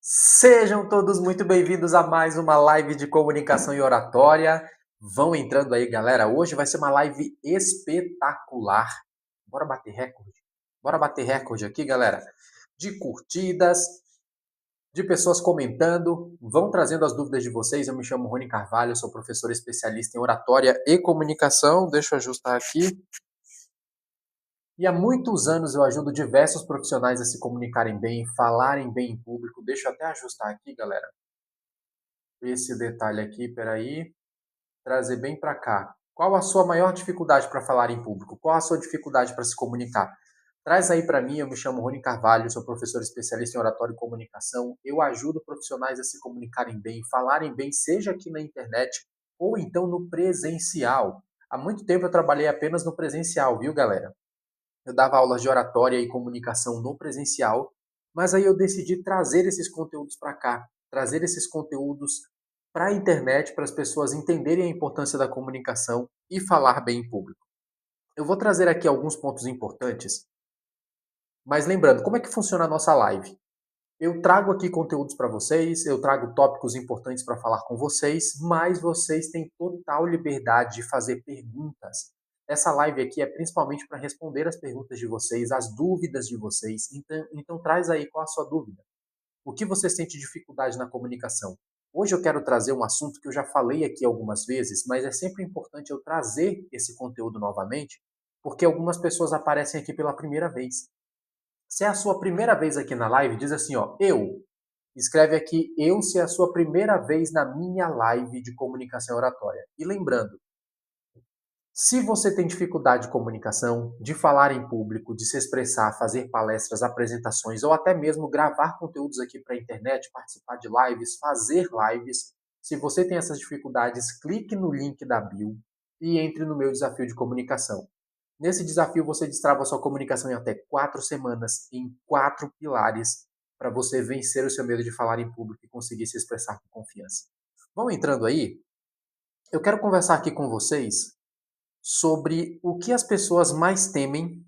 Sejam todos muito bem-vindos a mais uma live de comunicação e oratória. Vão entrando aí, galera. Hoje vai ser uma live espetacular. Bora bater recorde? Bora bater recorde aqui, galera. De curtidas, de pessoas comentando. Vão trazendo as dúvidas de vocês. Eu me chamo Rony Carvalho, sou professor especialista em oratória e comunicação. Deixa eu ajustar aqui. E há muitos anos eu ajudo diversos profissionais a se comunicarem bem, falarem bem em público. Deixa eu até ajustar aqui, galera. Esse detalhe aqui, peraí, trazer bem para cá. Qual a sua maior dificuldade para falar em público? Qual a sua dificuldade para se comunicar? Traz aí para mim, eu me chamo Rony Carvalho, sou professor especialista em oratória e comunicação. Eu ajudo profissionais a se comunicarem bem, falarem bem, seja aqui na internet ou então no presencial. Há muito tempo eu trabalhei apenas no presencial, viu, galera? Eu dava aulas de oratória e comunicação no presencial, mas aí eu decidi trazer esses conteúdos para cá, trazer esses conteúdos para a internet, para as pessoas entenderem a importância da comunicação e falar bem em público. Eu vou trazer aqui alguns pontos importantes, mas lembrando, como é que funciona a nossa live? Eu trago aqui conteúdos para vocês, eu trago tópicos importantes para falar com vocês, mas vocês têm total liberdade de fazer perguntas. Essa live aqui é principalmente para responder as perguntas de vocês, as dúvidas de vocês. Então traz aí qual a sua dúvida. O que você sente dificuldade na comunicação? Hoje eu quero trazer um assunto que eu já falei aqui algumas vezes, mas é sempre importante eu trazer esse conteúdo novamente, porque algumas pessoas aparecem aqui pela primeira vez. Se é a sua primeira vez aqui na live, diz assim, ó, eu. Escreve aqui, eu, se é a sua primeira vez na minha live de comunicação oratória. E lembrando, se você tem dificuldade de comunicação, de falar em público, de se expressar, fazer palestras, apresentações ou até mesmo gravar conteúdos aqui para a internet, participar de lives, fazer lives, se você tem essas dificuldades, clique no link da bio e entre no meu desafio de comunicação. Nesse desafio, você destrava a sua comunicação em até 4 semanas, em 4 pilares, para você vencer o seu medo de falar em público e conseguir se expressar com confiança. Vão entrando aí? Eu quero conversar aqui com vocês sobre o que as pessoas mais temem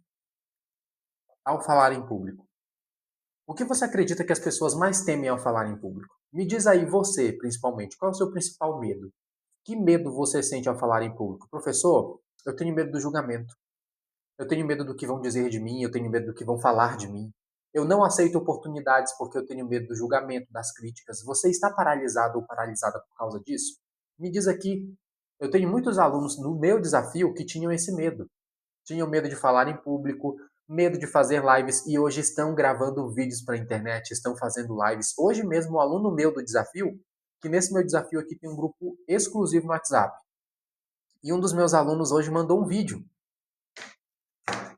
ao falar em público. O que você acredita que as pessoas mais temem ao falar em público? Me diz aí você, principalmente, qual é o seu principal medo? Que medo você sente ao falar em público? Professor, eu tenho medo do julgamento. Eu tenho medo do que vão dizer de mim, eu tenho medo do que vão falar de mim. Eu não aceito oportunidades porque eu tenho medo do julgamento, das críticas. Você está paralisado ou paralisada por causa disso? Me diz aqui. Eu tenho muitos alunos no meu desafio que tinham esse medo. Tinham medo de falar em público, medo de fazer lives e hoje estão gravando vídeos para a internet, estão fazendo lives. Hoje mesmo, um aluno meu do desafio, que nesse meu desafio aqui tem um grupo exclusivo no WhatsApp. E um dos meus alunos hoje mandou um vídeo.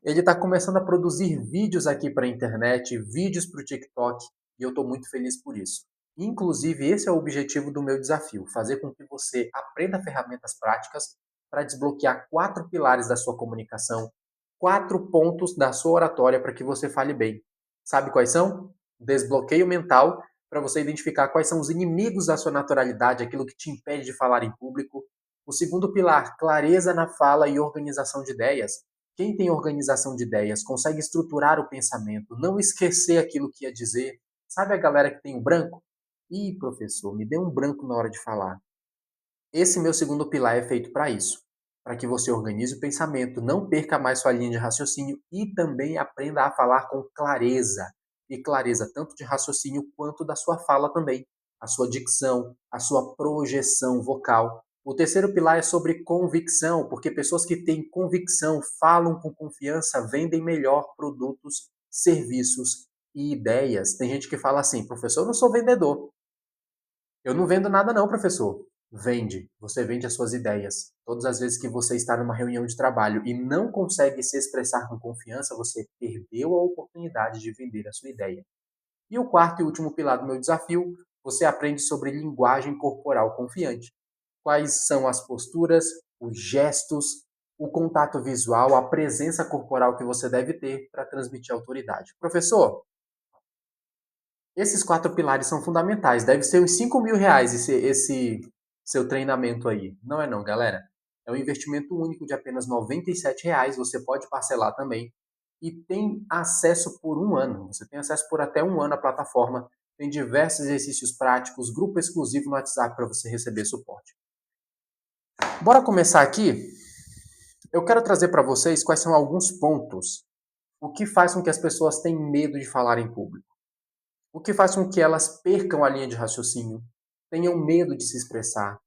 Ele está começando a produzir vídeos aqui para a internet, vídeos para o TikTok, e eu estou muito feliz por isso. Inclusive, esse é o objetivo do meu desafio, fazer com que você aprenda ferramentas práticas para desbloquear 4 pilares da sua comunicação, 4 pontos da sua oratória para que você fale bem. Sabe quais são? Desbloqueio mental, para você identificar quais são os inimigos da sua naturalidade, aquilo que te impede de falar em público. O segundo pilar, clareza na fala e organização de ideias. Quem tem organização de ideias consegue estruturar o pensamento, não esquecer aquilo que ia dizer. Sabe a galera que tem um branco? Ih, professor, me deu um branco na hora de falar. Esse meu segundo pilar é feito para isso, para que você organize o pensamento, não perca mais sua linha de raciocínio e também aprenda a falar com clareza. E clareza tanto de raciocínio quanto da sua fala também, a sua dicção, a sua projeção vocal. O terceiro pilar é sobre convicção, porque pessoas que têm convicção, falam com confiança, vendem melhor produtos, serviços e ideias. Tem gente que fala assim, professor, eu não sou vendedor. Eu não vendo nada não, professor. Vende. Você vende as suas ideias. Todas as vezes que você está numa reunião de trabalho e não consegue se expressar com confiança, você perdeu a oportunidade de vender a sua ideia. E o quarto e último pilar do meu desafio, você aprende sobre linguagem corporal confiante. Quais são as posturas, os gestos, o contato visual, a presença corporal que você deve ter para transmitir autoridade. Professor, esses 4 pilares são fundamentais. Deve ser uns R$ 5.000 esse seu treinamento aí. Não é não, galera. É um investimento único de apenas R$ 97. Você pode parcelar também. E tem acesso por um ano. Você tem acesso por até um ano à plataforma. tem diversos exercícios práticos, grupo exclusivo no WhatsApp para você receber suporte. Bora começar aqui? Eu quero trazer para vocês quais são alguns pontos. O que faz com que as pessoas tenham medo de falar em público? O que faz com que elas percam a linha de raciocínio? Tenham medo de se expressar?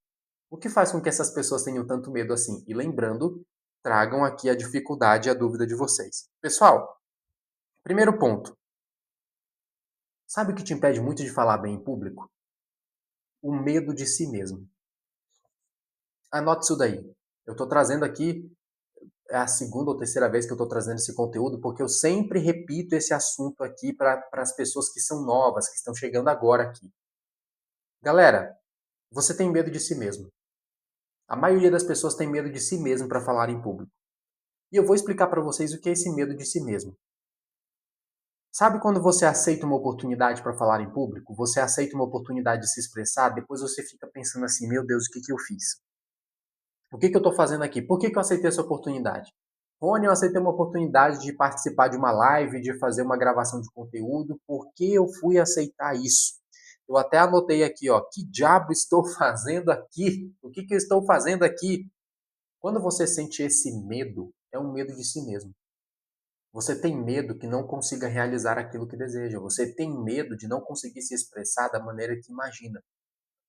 O que faz com que essas pessoas tenham tanto medo assim? E lembrando, tragam aqui a dificuldade e a dúvida de vocês. Pessoal, primeiro ponto. Sabe o que te impede muito de falar bem em público? O medo de si mesmo. Anote isso daí. Eu estou trazendo aqui, é a segunda ou terceira vez que eu estou trazendo esse conteúdo, porque eu sempre repito esse assunto aqui para as pessoas que são novas, que estão chegando agora aqui. Galera, você tem medo de si mesmo. A maioria das pessoas tem medo de si mesmo para falar em público. E eu vou explicar para vocês o que é esse medo de si mesmo. Sabe quando você aceita uma oportunidade para falar em público? Você aceita uma oportunidade de se expressar, depois você fica pensando assim, meu Deus, o que eu fiz? O que eu estou fazendo aqui? Por que eu aceitei essa oportunidade? Rony, eu aceitei uma oportunidade de participar de uma live, de fazer uma gravação de conteúdo. Por que eu fui aceitar isso? Eu até anotei aqui, ó, que diabo estou fazendo aqui? O que eu estou fazendo aqui? Quando você sente esse medo, é um medo de si mesmo. Você tem medo que não consiga realizar aquilo que deseja. Você tem medo de não conseguir se expressar da maneira que imagina.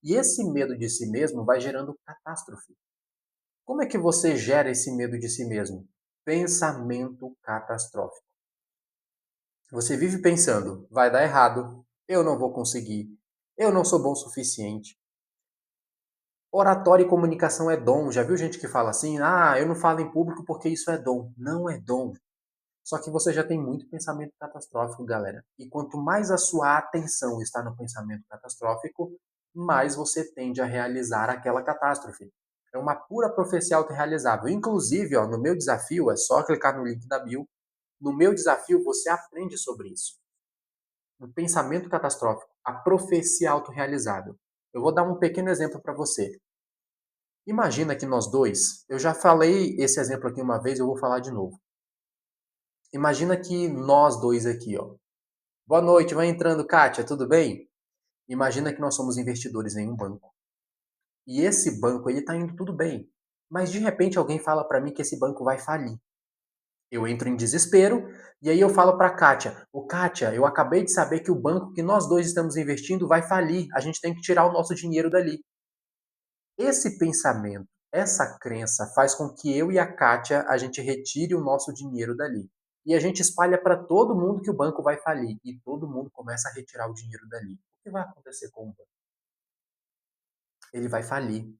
E esse medo de si mesmo vai gerando catástrofe. Como é que você gera esse medo de si mesmo? Pensamento catastrófico. Você vive pensando, vai dar errado, eu não vou conseguir, eu não sou bom o suficiente. Oratória e comunicação é dom. Já viu gente que fala assim, eu não falo em público porque isso é dom. Não é dom. Só que você já tem muito pensamento catastrófico, galera. E quanto mais a sua atenção está no pensamento catastrófico, mais você tende a realizar aquela catástrofe. É uma pura profecia autorrealizável. Inclusive, ó, no meu desafio, é só clicar no link da bio. No meu desafio, você aprende sobre isso. O pensamento catastrófico, a profecia autorrealizável. Eu vou dar um pequeno exemplo para você. Imagina que nós dois, eu já falei esse exemplo aqui uma vez, eu vou falar de novo. Imagina que nós dois aqui, ó. Boa noite, vai entrando, Kátia, tudo bem? Imagina que nós somos investidores em um banco. E esse banco, ele tá indo tudo bem. Mas de repente alguém fala para mim que esse banco vai falir. Eu entro em desespero e aí eu falo para Kátia, Kátia, eu acabei de saber que o banco que nós dois estamos investindo vai falir. A gente tem que tirar o nosso dinheiro dali. Esse pensamento, essa crença faz com que eu e a Kátia a gente retire o nosso dinheiro dali. E a gente espalha para todo mundo que o banco vai falir. E todo mundo começa a retirar o dinheiro dali. O que vai acontecer com o banco? Ele vai falir.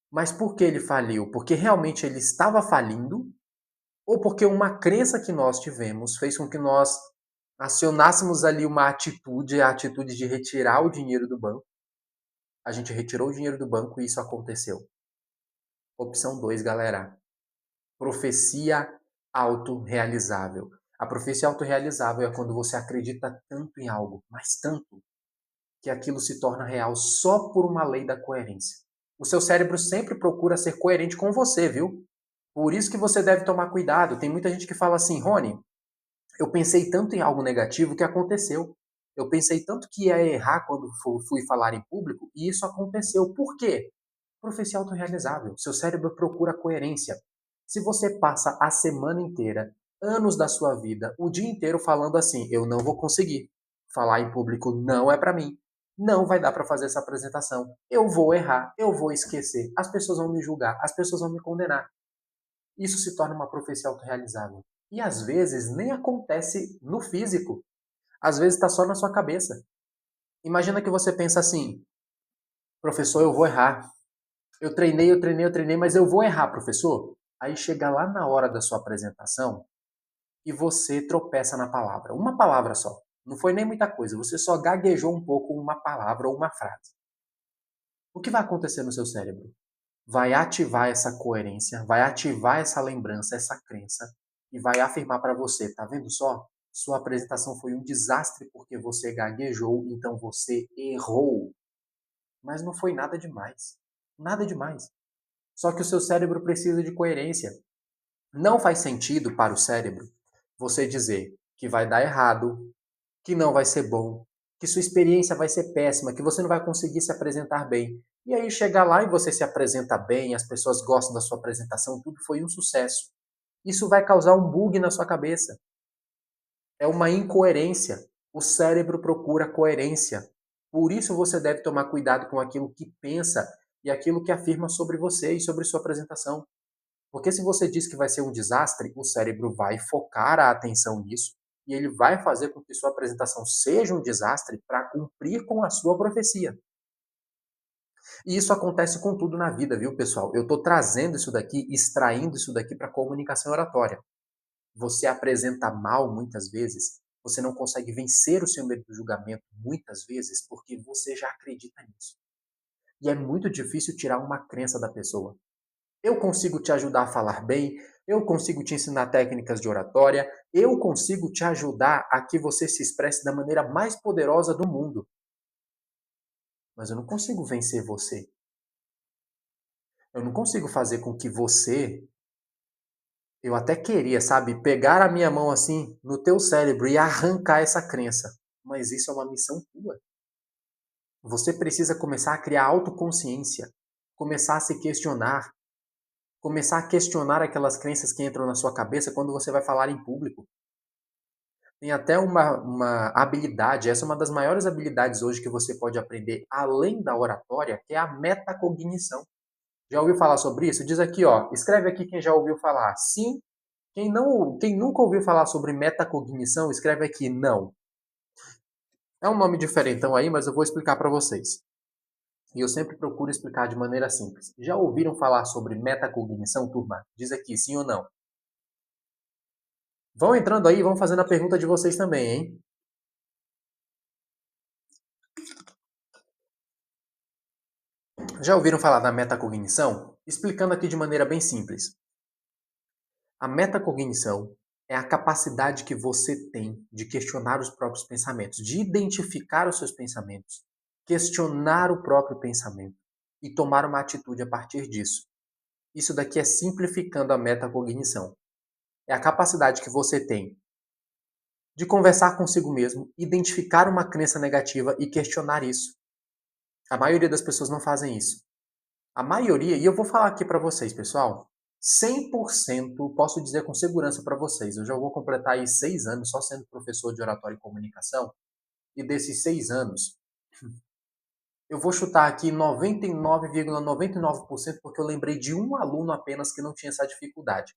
Mas por que ele faliu? Porque realmente ele estava falindo? Ou porque uma crença que nós tivemos fez com que nós acionássemos ali uma atitude, a atitude de retirar o dinheiro do banco? A gente retirou o dinheiro do banco e isso aconteceu. Opção 2, galera. Profecia autorrealizável. A profecia autorrealizável é quando você acredita tanto em algo, mas tanto, que aquilo se torna real só por uma lei da coerência. O seu cérebro sempre procura ser coerente com você, viu? Por isso que você deve tomar cuidado. Tem muita gente que fala assim, Rony, eu pensei tanto em algo negativo que aconteceu. Eu pensei tanto que ia errar quando fui falar em público e isso aconteceu. Por quê? Profecia autorrealizável. Seu cérebro procura coerência. Se você passa a semana inteira, anos da sua vida, o dia inteiro falando assim, eu não vou conseguir. Falar em público não é para mim. Não vai dar para fazer essa apresentação. Eu vou errar, eu vou esquecer. As pessoas vão me julgar, as pessoas vão me condenar. Isso se torna uma profecia autorrealizável. E às vezes nem acontece no físico. Às vezes está só na sua cabeça. Imagina que você pensa assim, professor, eu vou errar. Eu treinei, mas eu vou errar, professor. Aí chega lá na hora da sua apresentação e você tropeça na palavra. Uma palavra só. Não foi nem muita coisa. Você só gaguejou um pouco uma palavra ou uma frase. O que vai acontecer no seu cérebro? Vai ativar essa coerência, vai ativar essa lembrança, essa crença e vai afirmar para você, tá vendo só? Sua apresentação foi um desastre porque você gaguejou, então você errou. Mas não foi nada demais. Nada demais. Só que o seu cérebro precisa de coerência. Não faz sentido para o cérebro você dizer que vai dar errado, que não vai ser bom, que sua experiência vai ser péssima, que você não vai conseguir se apresentar bem. E aí chega lá e você se apresenta bem, as pessoas gostam da sua apresentação, tudo foi um sucesso. Isso vai causar um bug na sua cabeça. É uma incoerência. O cérebro procura coerência. Por isso você deve tomar cuidado com aquilo que pensa e aquilo que afirma sobre você e sobre sua apresentação. Porque se você diz que vai ser um desastre, o cérebro vai focar a atenção nisso e ele vai fazer com que sua apresentação seja um desastre para cumprir com a sua profecia. E isso acontece com tudo na vida, viu, pessoal? Eu estou trazendo isso daqui, extraindo isso daqui para comunicação oratória. Você apresenta mal muitas vezes, você não consegue vencer o seu medo do julgamento muitas vezes porque você já acredita nisso. E é muito difícil tirar uma crença da pessoa. Eu consigo te ajudar a falar bem, eu consigo te ensinar técnicas de oratória, eu consigo te ajudar a que você se expresse da maneira mais poderosa do mundo. Mas eu não consigo vencer você. Eu não consigo fazer com que você, eu até queria, sabe, pegar a minha mão assim no teu cérebro e arrancar essa crença. Mas isso é uma missão tua. Você precisa começar a criar autoconsciência, começar a se questionar, começar a questionar aquelas crenças que entram na sua cabeça quando você vai falar em público. Tem até uma habilidade, essa é uma das maiores habilidades hoje que você pode aprender, além da oratória, que é a metacognição. Já ouviu falar sobre isso? Diz aqui, ó, escreve aqui quem já ouviu falar. Sim. Quem nunca ouviu falar sobre metacognição, escreve aqui não. É um nome diferentão aí, mas eu vou explicar para vocês. E eu sempre procuro explicar de maneira simples. Já ouviram falar sobre metacognição, turma? Diz aqui, sim ou não. Vão entrando aí, vão fazendo a pergunta de vocês também, hein? Já ouviram falar da metacognição? Explicando aqui de maneira bem simples. A metacognição é a capacidade que você tem de questionar os próprios pensamentos, de identificar os seus pensamentos, questionar o próprio pensamento e tomar uma atitude a partir disso. Isso daqui é simplificando a metacognição. É a capacidade que você tem de conversar consigo mesmo, identificar uma crença negativa e questionar isso. A maioria das pessoas não fazem isso. A maioria, e eu vou falar aqui para vocês, pessoal, 100% posso dizer com segurança para vocês, eu já vou completar aí 6 anos só sendo professor de oratória e comunicação, e desses 6 anos, eu vou chutar aqui 99,99% porque eu lembrei de um aluno apenas que não tinha essa dificuldade.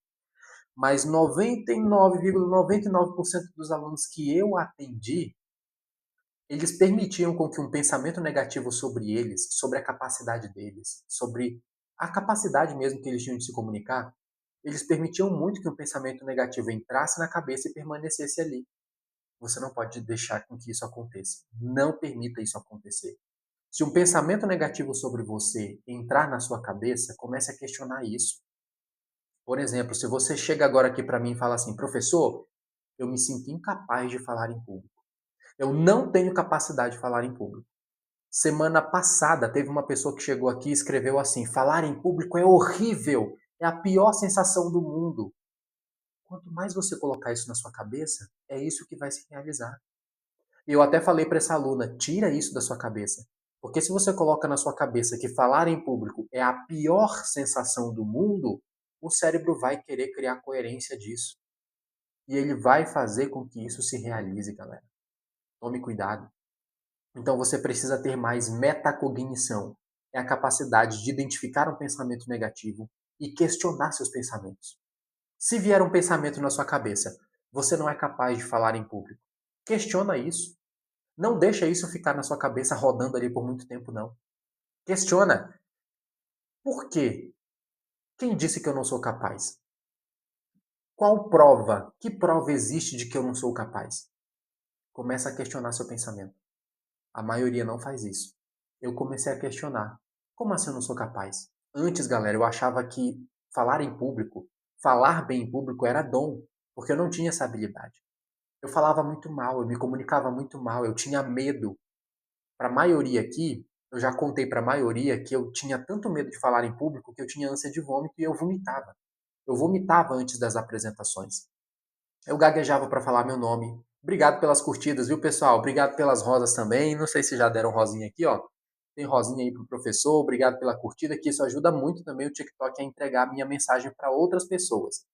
Mas 99,99% dos alunos que eu atendi, eles permitiam com que um pensamento negativo sobre eles, sobre a capacidade deles, sobre a capacidade mesmo que eles tinham de se comunicar, eles permitiam muito que um pensamento negativo entrasse na cabeça e permanecesse ali. Você não pode deixar com que isso aconteça. Não permita isso acontecer. Se um pensamento negativo sobre você entrar na sua cabeça, comece a questionar isso. Por exemplo, se você chega agora aqui para mim e fala assim, professor, eu me sinto incapaz de falar em público. Eu não tenho capacidade de falar em público. Semana passada teve uma pessoa que chegou aqui e escreveu assim: falar em público é horrível, é a pior sensação do mundo. Quanto mais você colocar isso na sua cabeça, é isso que vai se realizar. E eu até falei para essa aluna: tira isso da sua cabeça. Porque se você coloca na sua cabeça que falar em público é a pior sensação do mundo, o cérebro vai querer criar coerência disso. E ele vai fazer com que isso se realize, galera. Tome cuidado. Então você precisa ter mais metacognição. É a capacidade de identificar um pensamento negativo e questionar seus pensamentos. Se vier um pensamento na sua cabeça, você não é capaz de falar em público. Questiona isso. Não deixa isso ficar na sua cabeça rodando ali por muito tempo, não. Questiona. Por quê? Quem disse que eu não sou capaz? Qual prova? Que prova existe de que eu não sou capaz? Começa a questionar seu pensamento. A maioria não faz isso. Eu comecei a questionar. Como assim eu não sou capaz? Antes, galera, eu achava que falar em público, falar bem em público era dom, porque eu não tinha essa habilidade. Eu falava muito mal, eu me comunicava muito mal, eu tinha medo. Para a maioria aqui, eu já contei para a maioria que eu tinha tanto medo de falar em público que eu tinha ânsia de vômito e eu vomitava. Eu vomitava antes das apresentações. Eu gaguejava para falar meu nome, Obrigado pelas curtidas, viu, pessoal? Obrigado pelas rosas também. Não sei se já deram rosinha aqui, ó. Tem rosinha aí pro professor. Obrigado pela curtida, que isso ajuda muito também o TikTok a entregar a minha mensagem para outras pessoas.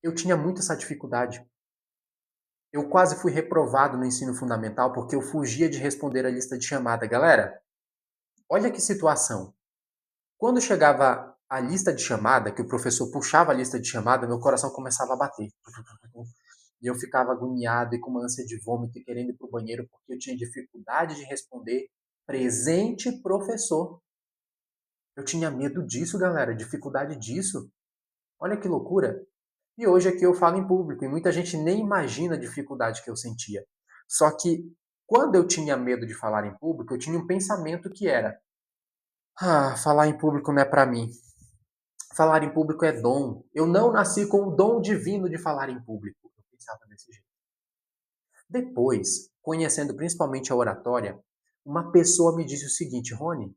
Eu tinha muito essa dificuldade. Eu quase fui reprovado no ensino fundamental porque eu fugia de responder a lista de chamada. Galera, olha que situação. Quando chegava a lista de chamada, que o professor puxava a lista de chamada, meu coração começava a bater. E eu ficava agoniado e com uma ânsia de vômito e querendo ir para o banheiro porque eu tinha dificuldade de responder presente professor. Eu tinha medo disso, galera, dificuldade disso. Olha que loucura. E hoje aqui eu falo em público e muita gente nem imagina a dificuldade que eu sentia. Só que quando eu tinha medo de falar em público, eu tinha um pensamento que era: falar em público não é para mim. Falar em público é dom. Eu não nasci com o dom divino de falar em público. Eu pensava desse jeito. Depois, conhecendo principalmente a oratória, uma pessoa me disse o seguinte: Rony,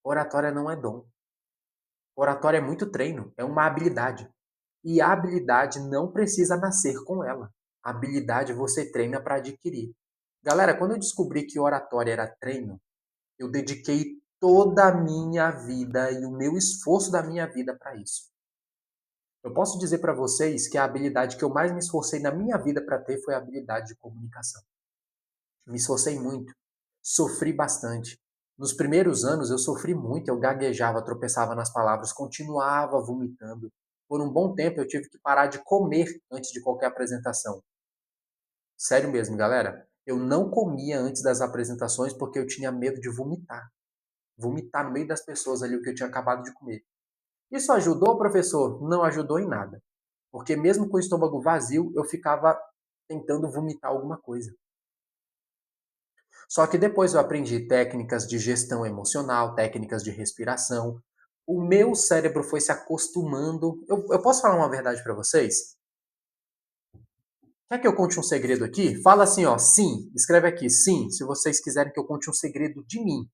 oratória não é dom. Oratória é muito treino, é uma habilidade. E a habilidade não precisa nascer com ela. A habilidade você treina para adquirir. Galera, quando eu descobri que oratória era treino, eu dediquei toda a minha vida e o meu esforço da minha vida para isso. Eu posso dizer para vocês que a habilidade que eu mais me esforcei na minha vida para ter foi a habilidade de comunicação. Me esforcei muito, sofri bastante. Nos primeiros anos eu sofri muito, eu gaguejava, tropeçava nas palavras, continuava vomitando. Por um bom tempo eu tive que parar de comer antes de qualquer apresentação. Sério mesmo, galera. Eu não comia antes das apresentações porque eu tinha medo de vomitar. Vomitar no meio das pessoas ali o que eu tinha acabado de comer. Isso ajudou, professor? Não ajudou em nada. Porque mesmo com o estômago vazio, eu ficava tentando vomitar alguma coisa. Só que depois eu aprendi técnicas de gestão emocional, técnicas de respiração. O meu cérebro foi se acostumando. Eu posso falar uma verdade para vocês? Quer que eu conte um segredo aqui? Fala assim, ó, sim. Escreve aqui, sim, se vocês quiserem que eu conte um segredo de mim,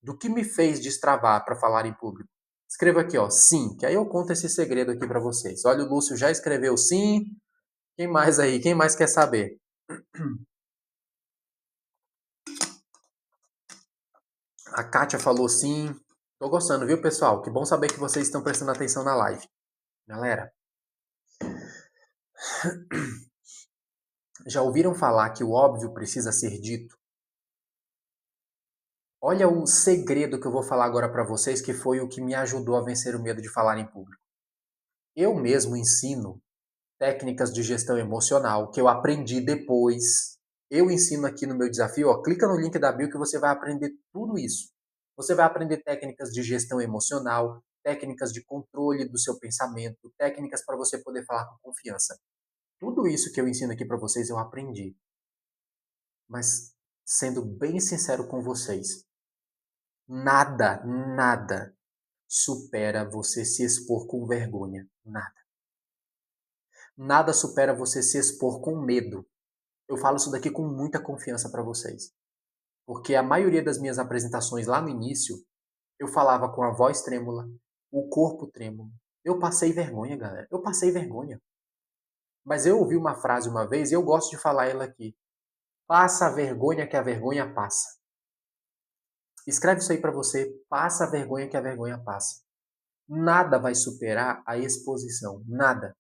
do que me fez destravar para falar em público. Escreva aqui, ó, sim, que aí eu conto esse segredo aqui para vocês. Olha, o Lúcio já escreveu sim. Quem mais aí? Quem mais quer saber? A Kátia falou sim. Tô gostando, viu, pessoal? Que bom saber que vocês estão prestando atenção na live. Galera, já ouviram falar que o óbvio precisa ser dito? Olha o segredo que eu vou falar agora para vocês, que foi o que me ajudou a vencer o medo de falar em público. Eu mesmo ensino técnicas de gestão emocional que eu aprendi depois. Eu ensino aqui no meu desafio, ó, clica no link da bio que você vai aprender tudo isso. Você vai aprender técnicas de gestão emocional, técnicas de controle do seu pensamento, técnicas para você poder falar com confiança. Tudo isso que eu ensino aqui para vocês eu aprendi. Mas sendo bem sincero com vocês, nada supera você se expor com vergonha. Nada. Nada supera você se expor com medo. Eu falo isso daqui com muita confiança para vocês. Porque a maioria das minhas apresentações lá no início, eu falava com a voz trêmula, o corpo trêmulo. Eu passei vergonha, galera. Eu passei vergonha. Mas eu ouvi uma frase uma vez e eu gosto de falar ela aqui. Passa a vergonha que a vergonha passa. Escreve isso aí para você. Passa a vergonha que a vergonha passa. Nada vai superar a exposição. Nada.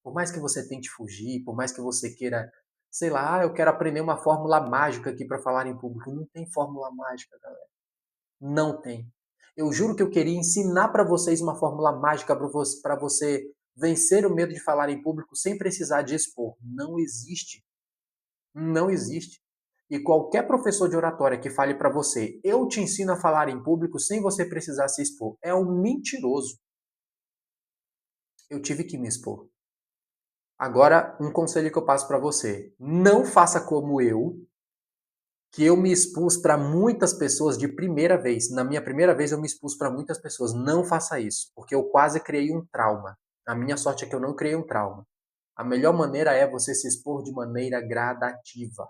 Por mais que você tente fugir, por mais que você queira, sei lá, eu quero aprender uma fórmula mágica aqui para falar em público. Não tem fórmula mágica, galera. Não tem. Eu juro que eu queria ensinar para vocês uma fórmula mágica para você vencer o medo de falar em público sem precisar de expor. Não existe. Não existe. E qualquer professor de oratória que fale para você, eu te ensino a falar em público sem você precisar se expor, é um mentiroso. Eu tive que me expor. Agora, um conselho que eu passo para você: não faça como eu, que eu me expus para muitas pessoas de primeira vez. Na minha primeira vez eu me expus para muitas pessoas. Não faça isso, porque eu quase criei um trauma. A minha sorte é que eu não criei um trauma. A melhor maneira é você se expor de maneira gradativa.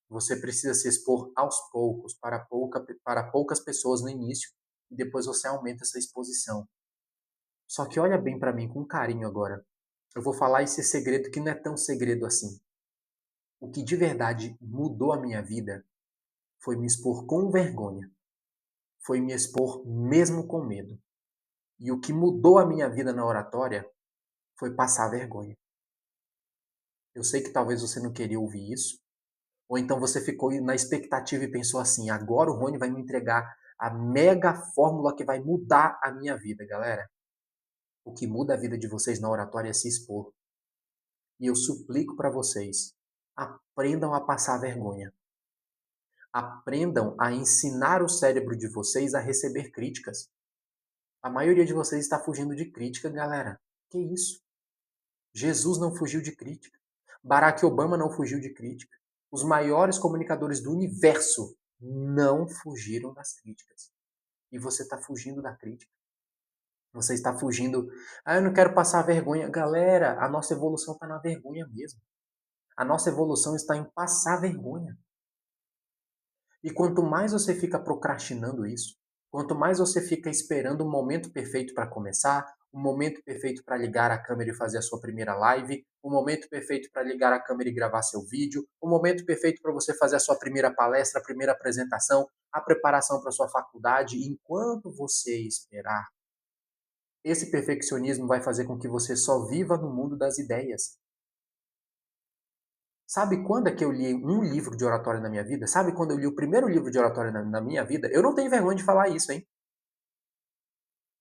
Você precisa se expor aos poucos, para poucas pessoas no início, e depois você aumenta essa exposição. Só que olha bem para mim com carinho agora. eu vou falar esse segredo que não é tão segredo assim. O que de verdade mudou a minha vida foi me expor com vergonha. Foi me expor mesmo com medo. E o que mudou a minha vida na oratória foi passar vergonha. Eu sei que talvez você não queria ouvir isso, ou então você ficou na expectativa e pensou assim: agora o Rony vai me entregar a mega fórmula que vai mudar a minha vida, galera. O que muda a vida de vocês na oratória é se expor. E eu suplico para vocês, aprendam a passar vergonha. Aprendam a ensinar o cérebro de vocês a receber críticas. A maioria de vocês está fugindo de crítica, galera. Que isso? Jesus não fugiu de crítica. Barack Obama não fugiu de crítica. Os maiores comunicadores do universo não fugiram das críticas. E você está fugindo da crítica. Você está fugindo. Eu não quero passar vergonha. Galera, a nossa evolução está na vergonha mesmo. A nossa evolução está em passar vergonha. E quanto mais você fica procrastinando isso, quanto mais você fica esperando o momento perfeito para começar, o momento perfeito para ligar a câmera e fazer a sua primeira live, o momento perfeito para ligar a câmera e gravar seu vídeo, o momento perfeito para você fazer a sua primeira palestra, a primeira apresentação, a preparação para a sua faculdade, enquanto você esperar, esse perfeccionismo vai fazer com que você só viva no mundo das ideias. Sabe quando é que eu li um livro de oratória na minha vida? Sabe quando eu li o primeiro livro de oratória na minha vida? Eu não tenho vergonha de falar isso, hein?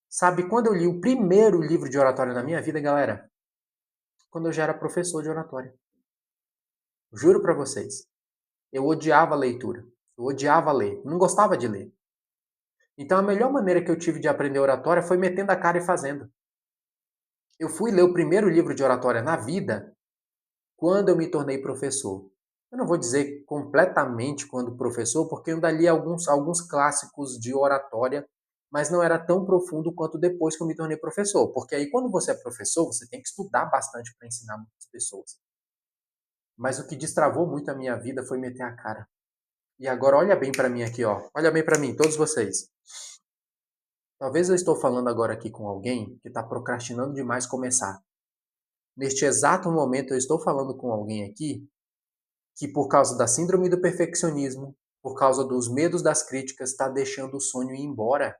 Sabe quando eu li o primeiro livro de oratória na minha vida, galera? Quando eu já era professor de oratória. Juro pra vocês. Eu odiava a leitura. Eu odiava ler. Não gostava de ler. Então a melhor maneira que eu tive de aprender oratória foi metendo a cara e fazendo. Eu fui ler o primeiro livro de oratória na vida quando eu me tornei professor. Eu não vou dizer completamente quando professor, porque eu ainda li alguns clássicos de oratória, mas não era tão profundo quanto depois que eu me tornei professor. Porque aí, quando você é professor, você tem que estudar bastante para ensinar muitas pessoas. Mas o que destravou muito a minha vida foi meter a cara. E agora olha bem para mim aqui, ó. Olha bem para mim, todos vocês. Talvez eu estou falando agora aqui com alguém que está procrastinando demais começar. Neste exato momento eu estou falando com alguém aqui que por causa da síndrome do perfeccionismo, por causa dos medos das críticas, está deixando o sonho ir embora.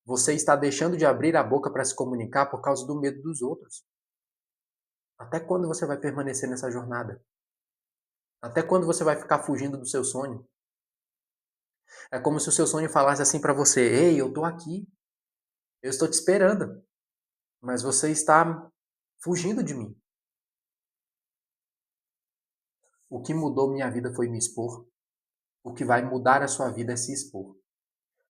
Você está deixando de abrir a boca para se comunicar por causa do medo dos outros. Até quando você vai permanecer nessa jornada? Até quando você vai ficar fugindo do seu sonho? É como se o seu sonho falasse assim para você: ei, eu estou aqui, eu estou te esperando, mas você está fugindo de mim. O que mudou minha vida foi me expor. O que vai mudar a sua vida é se expor.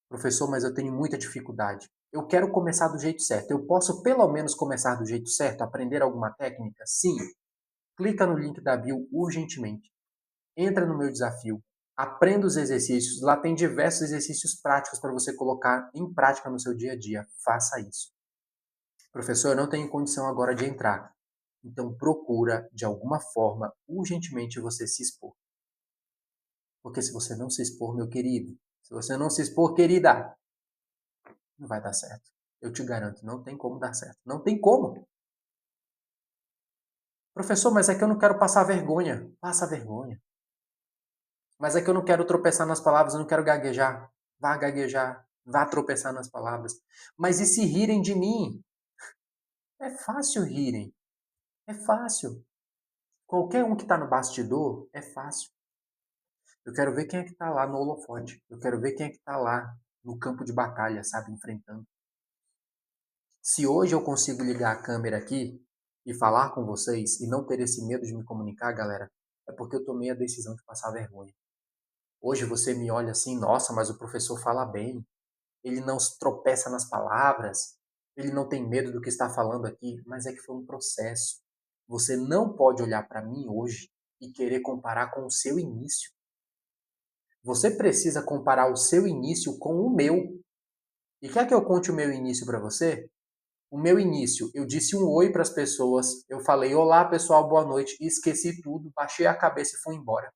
Professor, mas eu tenho muita dificuldade. Eu quero começar do jeito certo. Eu posso pelo menos começar do jeito certo, aprender alguma técnica? Sim. Clica no link da bio urgentemente. Entra no meu desafio. Aprenda os exercícios. Lá tem diversos exercícios práticos para você colocar em prática no seu dia a dia. Faça isso. Professor, eu não tenho condição agora de entrar. Então procura, de alguma forma, urgentemente você se expor. Porque se você não se expor, meu querido, se você não se expor, querida, não vai dar certo. Eu te garanto, não tem como dar certo. Não tem como. Professor, mas é que eu não quero passar vergonha. Passa vergonha. Mas é que eu não quero tropeçar nas palavras, eu não quero gaguejar. Vá gaguejar, vá tropeçar nas palavras. Mas e se rirem de mim? É fácil rirem. É fácil. Qualquer um que está no bastidor, é fácil. Eu quero ver quem é que está lá no holofote. Eu quero ver quem é que está lá no campo de batalha, sabe, enfrentando. Se hoje eu consigo ligar a câmera aqui e falar com vocês e não ter esse medo de me comunicar, galera, é porque eu tomei a decisão de passar vergonha. Hoje você me olha assim, nossa, mas o professor fala bem, ele não se tropeça nas palavras, ele não tem medo do que está falando aqui, mas é que foi um processo. Você não pode olhar para mim hoje e querer comparar com o seu início. Você precisa comparar o seu início com o meu. E quer que eu conte o meu início para você? O meu início, eu disse um oi para as pessoas, eu falei olá pessoal, boa noite, e esqueci tudo, baixei a cabeça e fui embora.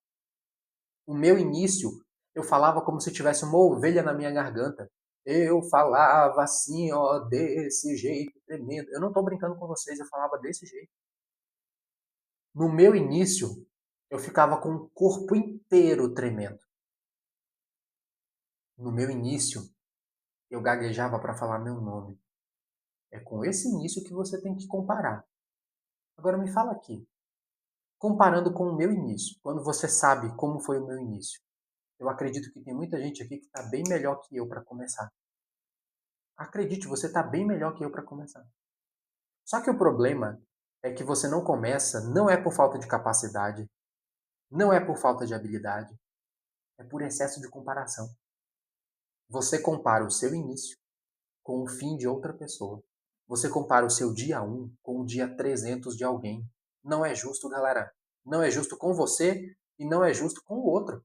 O meu início, eu falava como se tivesse uma ovelha na minha garganta. Eu falava assim, ó, desse jeito, tremendo. Eu não tô brincando com vocês, eu falava desse jeito. No meu início, eu ficava com o corpo inteiro tremendo. No meu início, eu gaguejava para falar meu nome. É com esse início que você tem que comparar. Agora me fala aqui, comparando com o meu início, quando você sabe como foi o meu início, eu acredito que tem muita gente aqui que está bem melhor que eu para começar. Acredite, você está bem melhor que eu para começar. Só que o problema é que você não começa, não é por falta de capacidade, não é por falta de habilidade, é por excesso de comparação. Você compara o seu início com o fim de outra pessoa. Você compara o seu dia 1 com o dia 300 de alguém. Não é justo, galera. Não é justo com você e não é justo com o outro.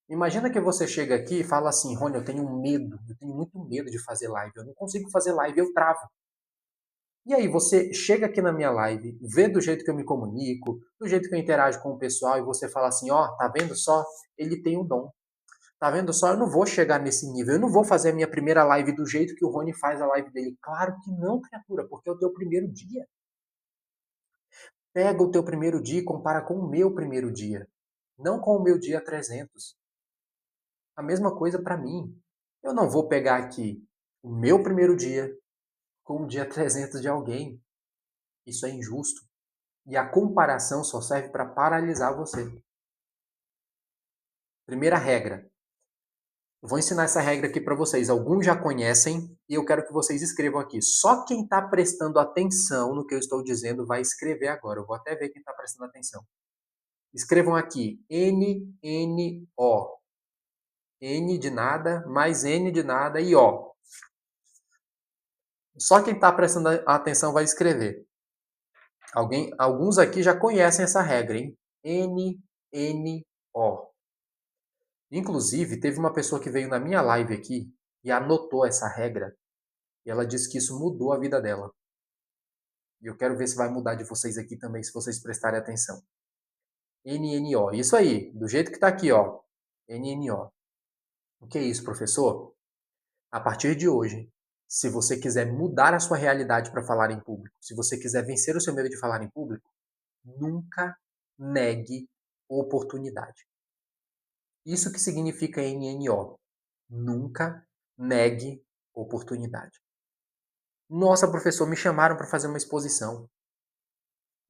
Imagina que você chega aqui e fala assim, Rony, eu tenho medo, eu tenho muito medo de fazer live, eu não consigo fazer live, eu travo. E aí você chega aqui na minha live, vê do jeito que eu me comunico, do jeito que eu interajo com o pessoal e você fala assim, ó, tá vendo só? Ele tem o dom. Tá vendo só? Eu não vou chegar nesse nível, eu não vou fazer a minha primeira live do jeito que o Rony faz a live dele. Claro que não, criatura, porque é o teu primeiro dia. Pega o teu primeiro dia e compara com o meu primeiro dia, não com o meu dia 300. A mesma coisa para mim. Eu não vou pegar aqui o meu primeiro dia com o dia 300 de alguém. Isso é injusto. E a comparação só serve para paralisar você. Primeira regra. Eu vou ensinar essa regra aqui para vocês. Alguns já conhecem e eu quero que vocês escrevam aqui. Só quem está prestando atenção no que eu estou dizendo vai escrever agora. Eu vou até ver quem está prestando atenção. Escrevam aqui N-N-O. N de nada, mais N de nada e O. Só quem está prestando atenção vai escrever. Alguns aqui já conhecem essa regra, hein? N-N-O. Inclusive, teve uma pessoa que veio na minha live aqui e anotou essa regra. E ela disse que isso mudou a vida dela. E eu quero ver se vai mudar de vocês aqui também, se vocês prestarem atenção. NNO. Isso aí, do jeito que está aqui, ó. NNO. O que é isso, professor? A partir de hoje, se você quiser mudar a sua realidade para falar em público, se você quiser vencer o seu medo de falar em público, nunca negue oportunidade. Isso que significa NNO. Nunca negue oportunidade. Nossa, professor, me chamaram para fazer uma exposição.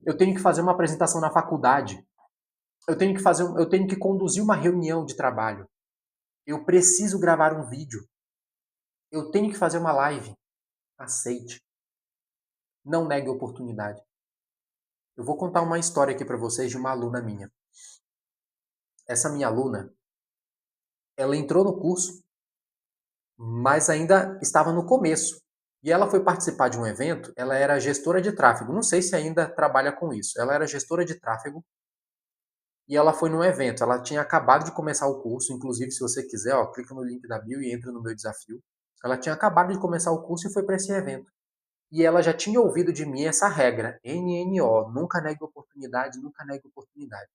Eu tenho que fazer uma apresentação na faculdade. Eu tenho que conduzir uma reunião de trabalho. Eu preciso gravar um vídeo. Eu tenho que fazer uma live. Aceite. Não negue oportunidade. Eu vou contar uma história aqui para vocês de uma aluna minha. Essa minha aluna, ela entrou no curso, mas ainda estava no começo. E ela foi participar de um evento, ela era gestora de tráfego. Não sei se ainda trabalha com isso. Ela era gestora de tráfego e ela foi num evento. Ela tinha acabado de começar o curso, inclusive se você quiser, ó, clica no link da bio e entra no meu desafio. Ela tinha acabado de começar o curso e foi para esse evento. E ela já tinha ouvido de mim essa regra, NNO, nunca negue oportunidade, nunca negue oportunidade.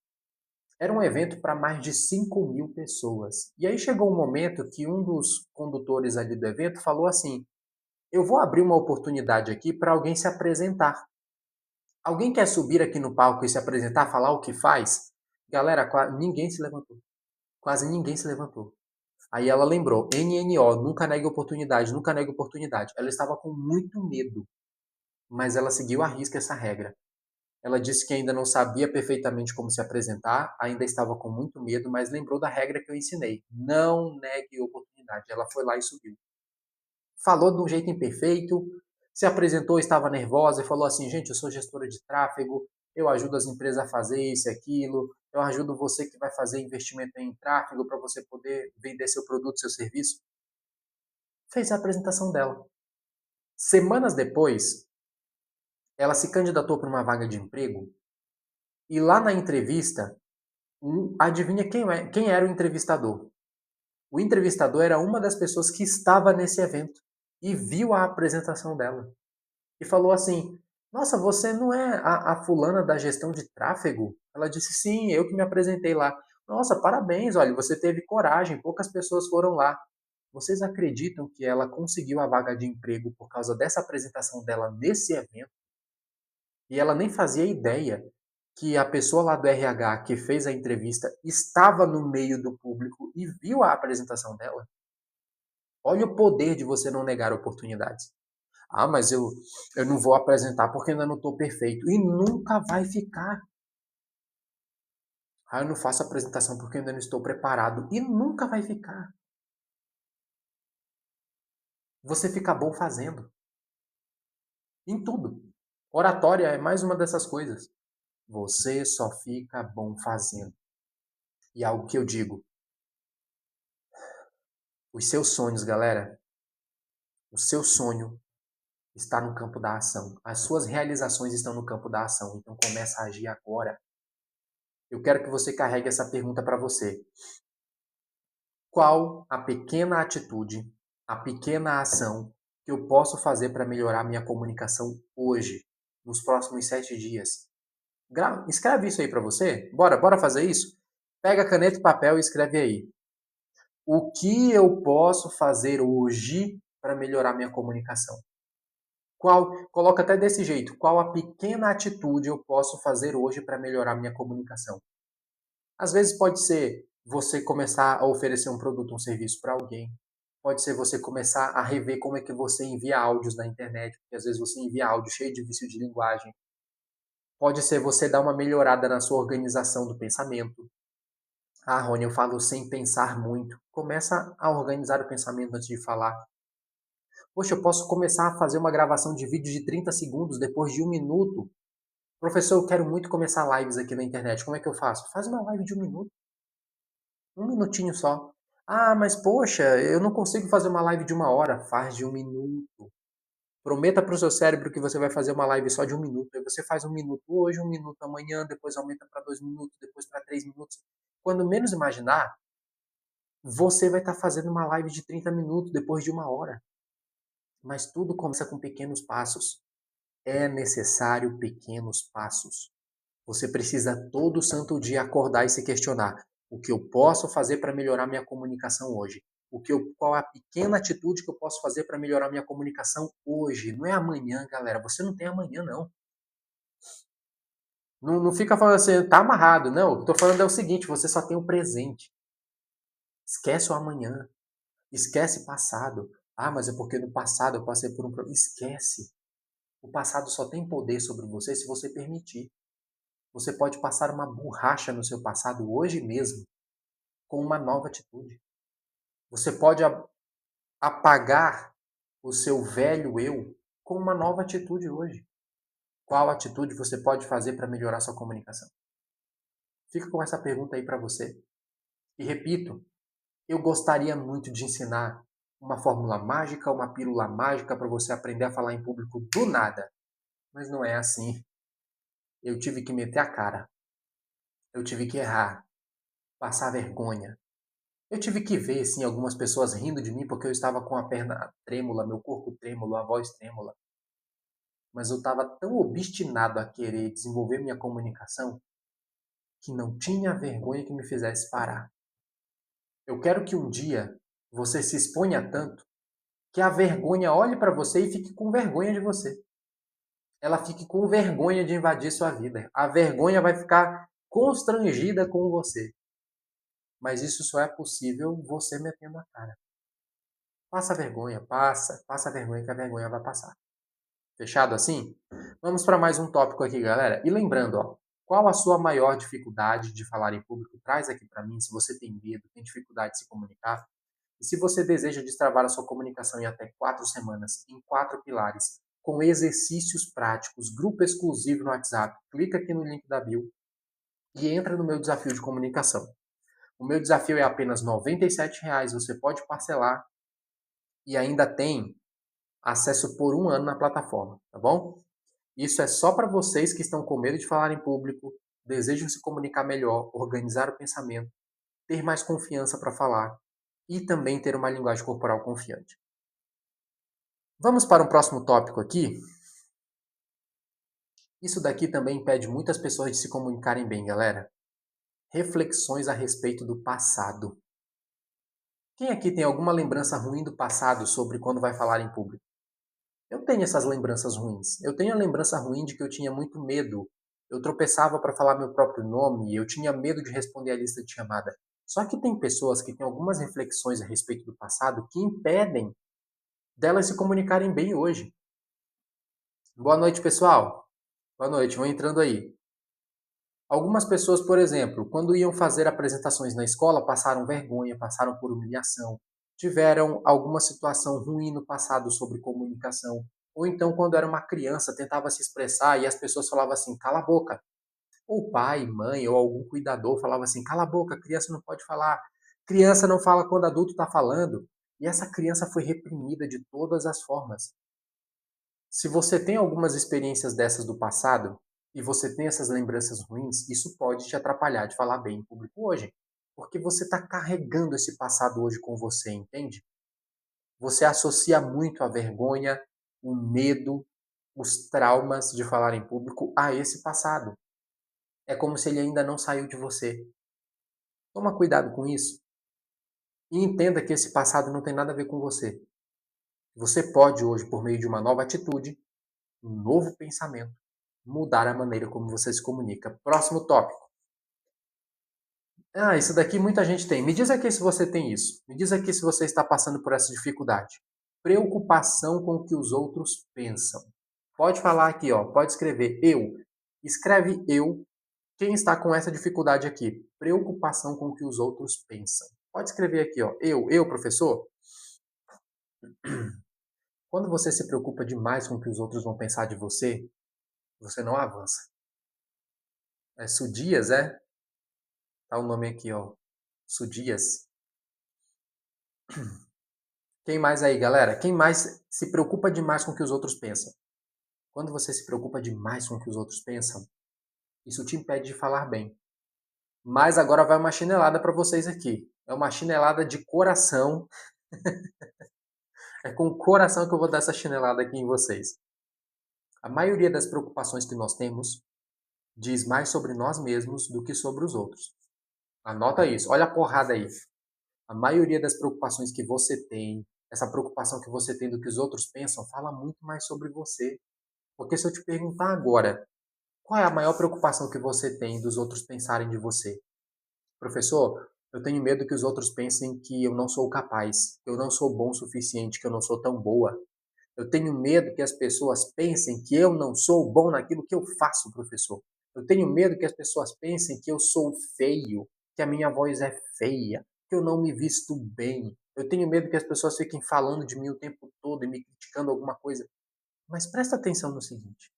Era um evento para mais de 5.000 pessoas. E aí chegou um momento que um dos condutores ali do evento falou assim, eu vou abrir uma oportunidade aqui para alguém se apresentar. Alguém quer subir aqui no palco e se apresentar, falar o que faz? Galera, ninguém se levantou. Quase ninguém se levantou. Aí ela lembrou, NNO, nunca negue oportunidade, nunca negue oportunidade. Ela estava com muito medo, mas ela seguiu à risca essa regra. Ela disse que ainda não sabia perfeitamente como se apresentar, ainda estava com muito medo, mas lembrou da regra que eu ensinei. Não negue oportunidade. Ela foi lá e subiu. Falou de um jeito imperfeito, se apresentou, estava nervosa e falou assim, gente, eu sou gestora de tráfego, eu ajudo as empresas a fazer isso e aquilo, eu ajudo você que vai fazer investimento em tráfego para você poder vender seu produto, seu serviço. Fez a apresentação dela. Semanas depois, ela se candidatou para uma vaga de emprego e lá na entrevista, adivinha quem era o entrevistador? O entrevistador era uma das pessoas que estava nesse evento e viu a apresentação dela. E falou assim, nossa, você não é a fulana da gestão de tráfego? Ela disse, sim, eu que me apresentei lá. Nossa, parabéns, olha, você teve coragem, poucas pessoas foram lá. Vocês acreditam que ela conseguiu a vaga de emprego por causa dessa apresentação dela nesse evento? E ela nem fazia ideia que a pessoa lá do RH que fez a entrevista estava no meio do público e viu a apresentação dela? Olha o poder de você não negar oportunidades. Ah, mas eu não vou apresentar porque ainda não estou perfeito. E nunca vai ficar. Ah, eu não faço apresentação porque ainda não estou preparado. E nunca vai ficar. Você fica bom fazendo. Em tudo. Oratória é mais uma dessas coisas. Você só fica bom fazendo. E algo que eu digo. Os seus sonhos, galera. O seu sonho está no campo da ação. As suas realizações estão no campo da ação. Então começa a agir agora. Eu quero que você carregue essa pergunta para você. Qual a pequena atitude, a pequena ação que eu posso fazer para melhorar minha comunicação hoje, nos próximos 7 dias? Escreve isso aí para você. Bora fazer isso? Pega caneta e papel e escreve aí. O que eu posso fazer hoje para melhorar minha comunicação? Coloca até desse jeito. Qual a pequena atitude eu posso fazer hoje para melhorar minha comunicação? Às vezes pode ser você começar a oferecer um produto, um serviço para alguém. Pode ser você começar a rever como é que você envia áudios na internet, porque às vezes você envia áudio cheio de vício de linguagem. Pode ser você dar uma melhorada na sua organização do pensamento. Ah, Rony, eu falo sem pensar muito. Começa a organizar o pensamento antes de falar. Poxa, eu posso começar a fazer uma gravação de vídeo de 30 segundos depois de 1 minuto. Professor, eu quero muito começar lives aqui na internet. Como é que eu faço? Faz uma live de 1 minuto. 1 minutinho só. Ah, mas poxa, eu não consigo fazer uma live de 1 hora. Faz de 1 minuto. Prometa para o seu cérebro que você vai fazer uma live só de 1 minuto. Aí você faz 1 minuto hoje, 1 minuto amanhã, depois aumenta para 2 minutos, depois para 3 minutos. Quando menos imaginar, você vai estar fazendo uma live de 30 minutos depois de 1 hora. Mas tudo começa com pequenos passos. É necessário pequenos passos. Você precisa todo santo dia acordar e se questionar: o que eu posso fazer para melhorar minha comunicação hoje? Qual a pequena atitude que eu posso fazer para melhorar minha comunicação hoje? Não é amanhã, galera. Você não tem amanhã, não. Não fica falando assim, tá amarrado. Não, o que eu tô falando é o seguinte: você só tem o presente. Esquece o amanhã. Esquece passado. Ah, mas é porque no passado eu passei por um problema. Esquece. O passado só tem poder sobre você se você permitir. Você pode passar uma borracha no seu passado hoje mesmo, com uma nova atitude. Você pode apagar o seu velho eu com uma nova atitude hoje. Qual atitude você pode fazer para melhorar sua comunicação? Fica com essa pergunta aí para você. E repito, eu gostaria muito de ensinar uma fórmula mágica, uma pílula mágica para você aprender a falar em público do nada. Mas não é assim. Eu tive que meter a cara. Eu tive que errar, passar vergonha. Eu tive que ver, sim, algumas pessoas rindo de mim porque eu estava com a perna trêmula, meu corpo trêmulo, a voz trêmula. Mas eu estava tão obstinado a querer desenvolver minha comunicação que não tinha vergonha que me fizesse parar. Eu quero que um dia você se exponha tanto que a vergonha olhe para você e fique com vergonha de você. Ela fique com vergonha de invadir sua vida. A vergonha vai ficar constrangida com você. Mas isso só é possível você metendo a cara. Passa a vergonha, passa a vergonha que a vergonha vai passar. Fechado assim? Vamos para mais um tópico aqui, galera. E lembrando, ó, qual a sua maior dificuldade de falar em público? Traz aqui para mim, se você tem medo, tem dificuldade de se comunicar. E se você deseja destravar a sua comunicação em até 4 semanas, em 4 pilares, com exercícios práticos, grupo exclusivo no WhatsApp, clica aqui no link da bio e entra no meu desafio de comunicação. O meu desafio é apenas R$ 97,00, você pode parcelar e ainda tem acesso por 1 ano na plataforma, tá bom? Isso é só para vocês que estão com medo de falar em público, desejam se comunicar melhor, organizar o pensamento, ter mais confiança para falar e também ter uma linguagem corporal confiante. Vamos para um próximo tópico aqui. Isso daqui também impede muitas pessoas de se comunicarem bem, galera. Reflexões a respeito do passado. Quem aqui tem alguma lembrança ruim do passado sobre quando vai falar em público? Eu tenho essas lembranças ruins. Eu tenho a lembrança ruim de que eu tinha muito medo. Eu tropeçava para falar meu próprio nome, eu tinha medo de responder a lista de chamada. Só que tem pessoas que têm algumas reflexões a respeito do passado que impedem delas se comunicarem bem hoje. Boa noite, pessoal. Boa noite, vão entrando aí. Algumas pessoas, por exemplo, quando iam fazer apresentações na escola, passaram vergonha, passaram por humilhação, tiveram alguma situação ruim no passado sobre comunicação, ou então, quando era uma criança, tentava se expressar e as pessoas falavam assim: cala a boca. Ou pai, mãe ou algum cuidador falava assim: cala a boca, criança não pode falar. Criança não fala quando adulto está falando. E essa criança foi reprimida de todas as formas. Se você tem algumas experiências dessas do passado e você tem essas lembranças ruins, isso pode te atrapalhar de falar bem em público hoje, porque você está carregando esse passado hoje com você, entende? Você associa muito a vergonha, o medo, os traumas de falar em público a esse passado. É como se ele ainda não saiu de você. Toma cuidado com isso e entenda que esse passado não tem nada a ver com você. Você pode hoje, por meio de uma nova atitude, um novo pensamento, mudar a maneira como você se comunica. Próximo tópico. Ah, isso daqui muita gente tem. Me diz aqui se você tem isso. Me diz aqui se você está passando por essa dificuldade. Preocupação com o que os outros pensam. Pode falar aqui, ó. Pode escrever eu. Escreve eu. Quem está com essa dificuldade aqui? Preocupação com o que os outros pensam. Pode escrever aqui, ó. Eu, professor. Quando você se preocupa demais com o que os outros vão pensar de você, você não avança. É Sudias, é? Tá o nome aqui, ó. Sudias. Quem mais aí, galera? Quem mais se preocupa demais com o que os outros pensam? Quando você se preocupa demais com o que os outros pensam, isso te impede de falar bem. Mas agora vai uma chinelada para vocês aqui. É uma chinelada de coração. É com o coração que eu vou dar essa chinelada aqui em vocês. A maioria das preocupações que nós temos diz mais sobre nós mesmos do que sobre os outros. Anota isso. Olha a porrada aí. A maioria das preocupações que você tem, essa preocupação que você tem do que os outros pensam, fala muito mais sobre você. Porque se eu te perguntar agora, qual é a maior preocupação que você tem dos outros pensarem de você? Professor, eu tenho medo que os outros pensem que eu não sou capaz, que eu não sou bom o suficiente, que eu não sou tão boa. Eu tenho medo que as pessoas pensem que eu não sou bom naquilo que eu faço, professor. Eu tenho medo que as pessoas pensem que eu sou feio, que a minha voz é feia, que eu não me visto bem. Eu tenho medo que as pessoas fiquem falando de mim o tempo todo e me criticando alguma coisa. Mas presta atenção no seguinte.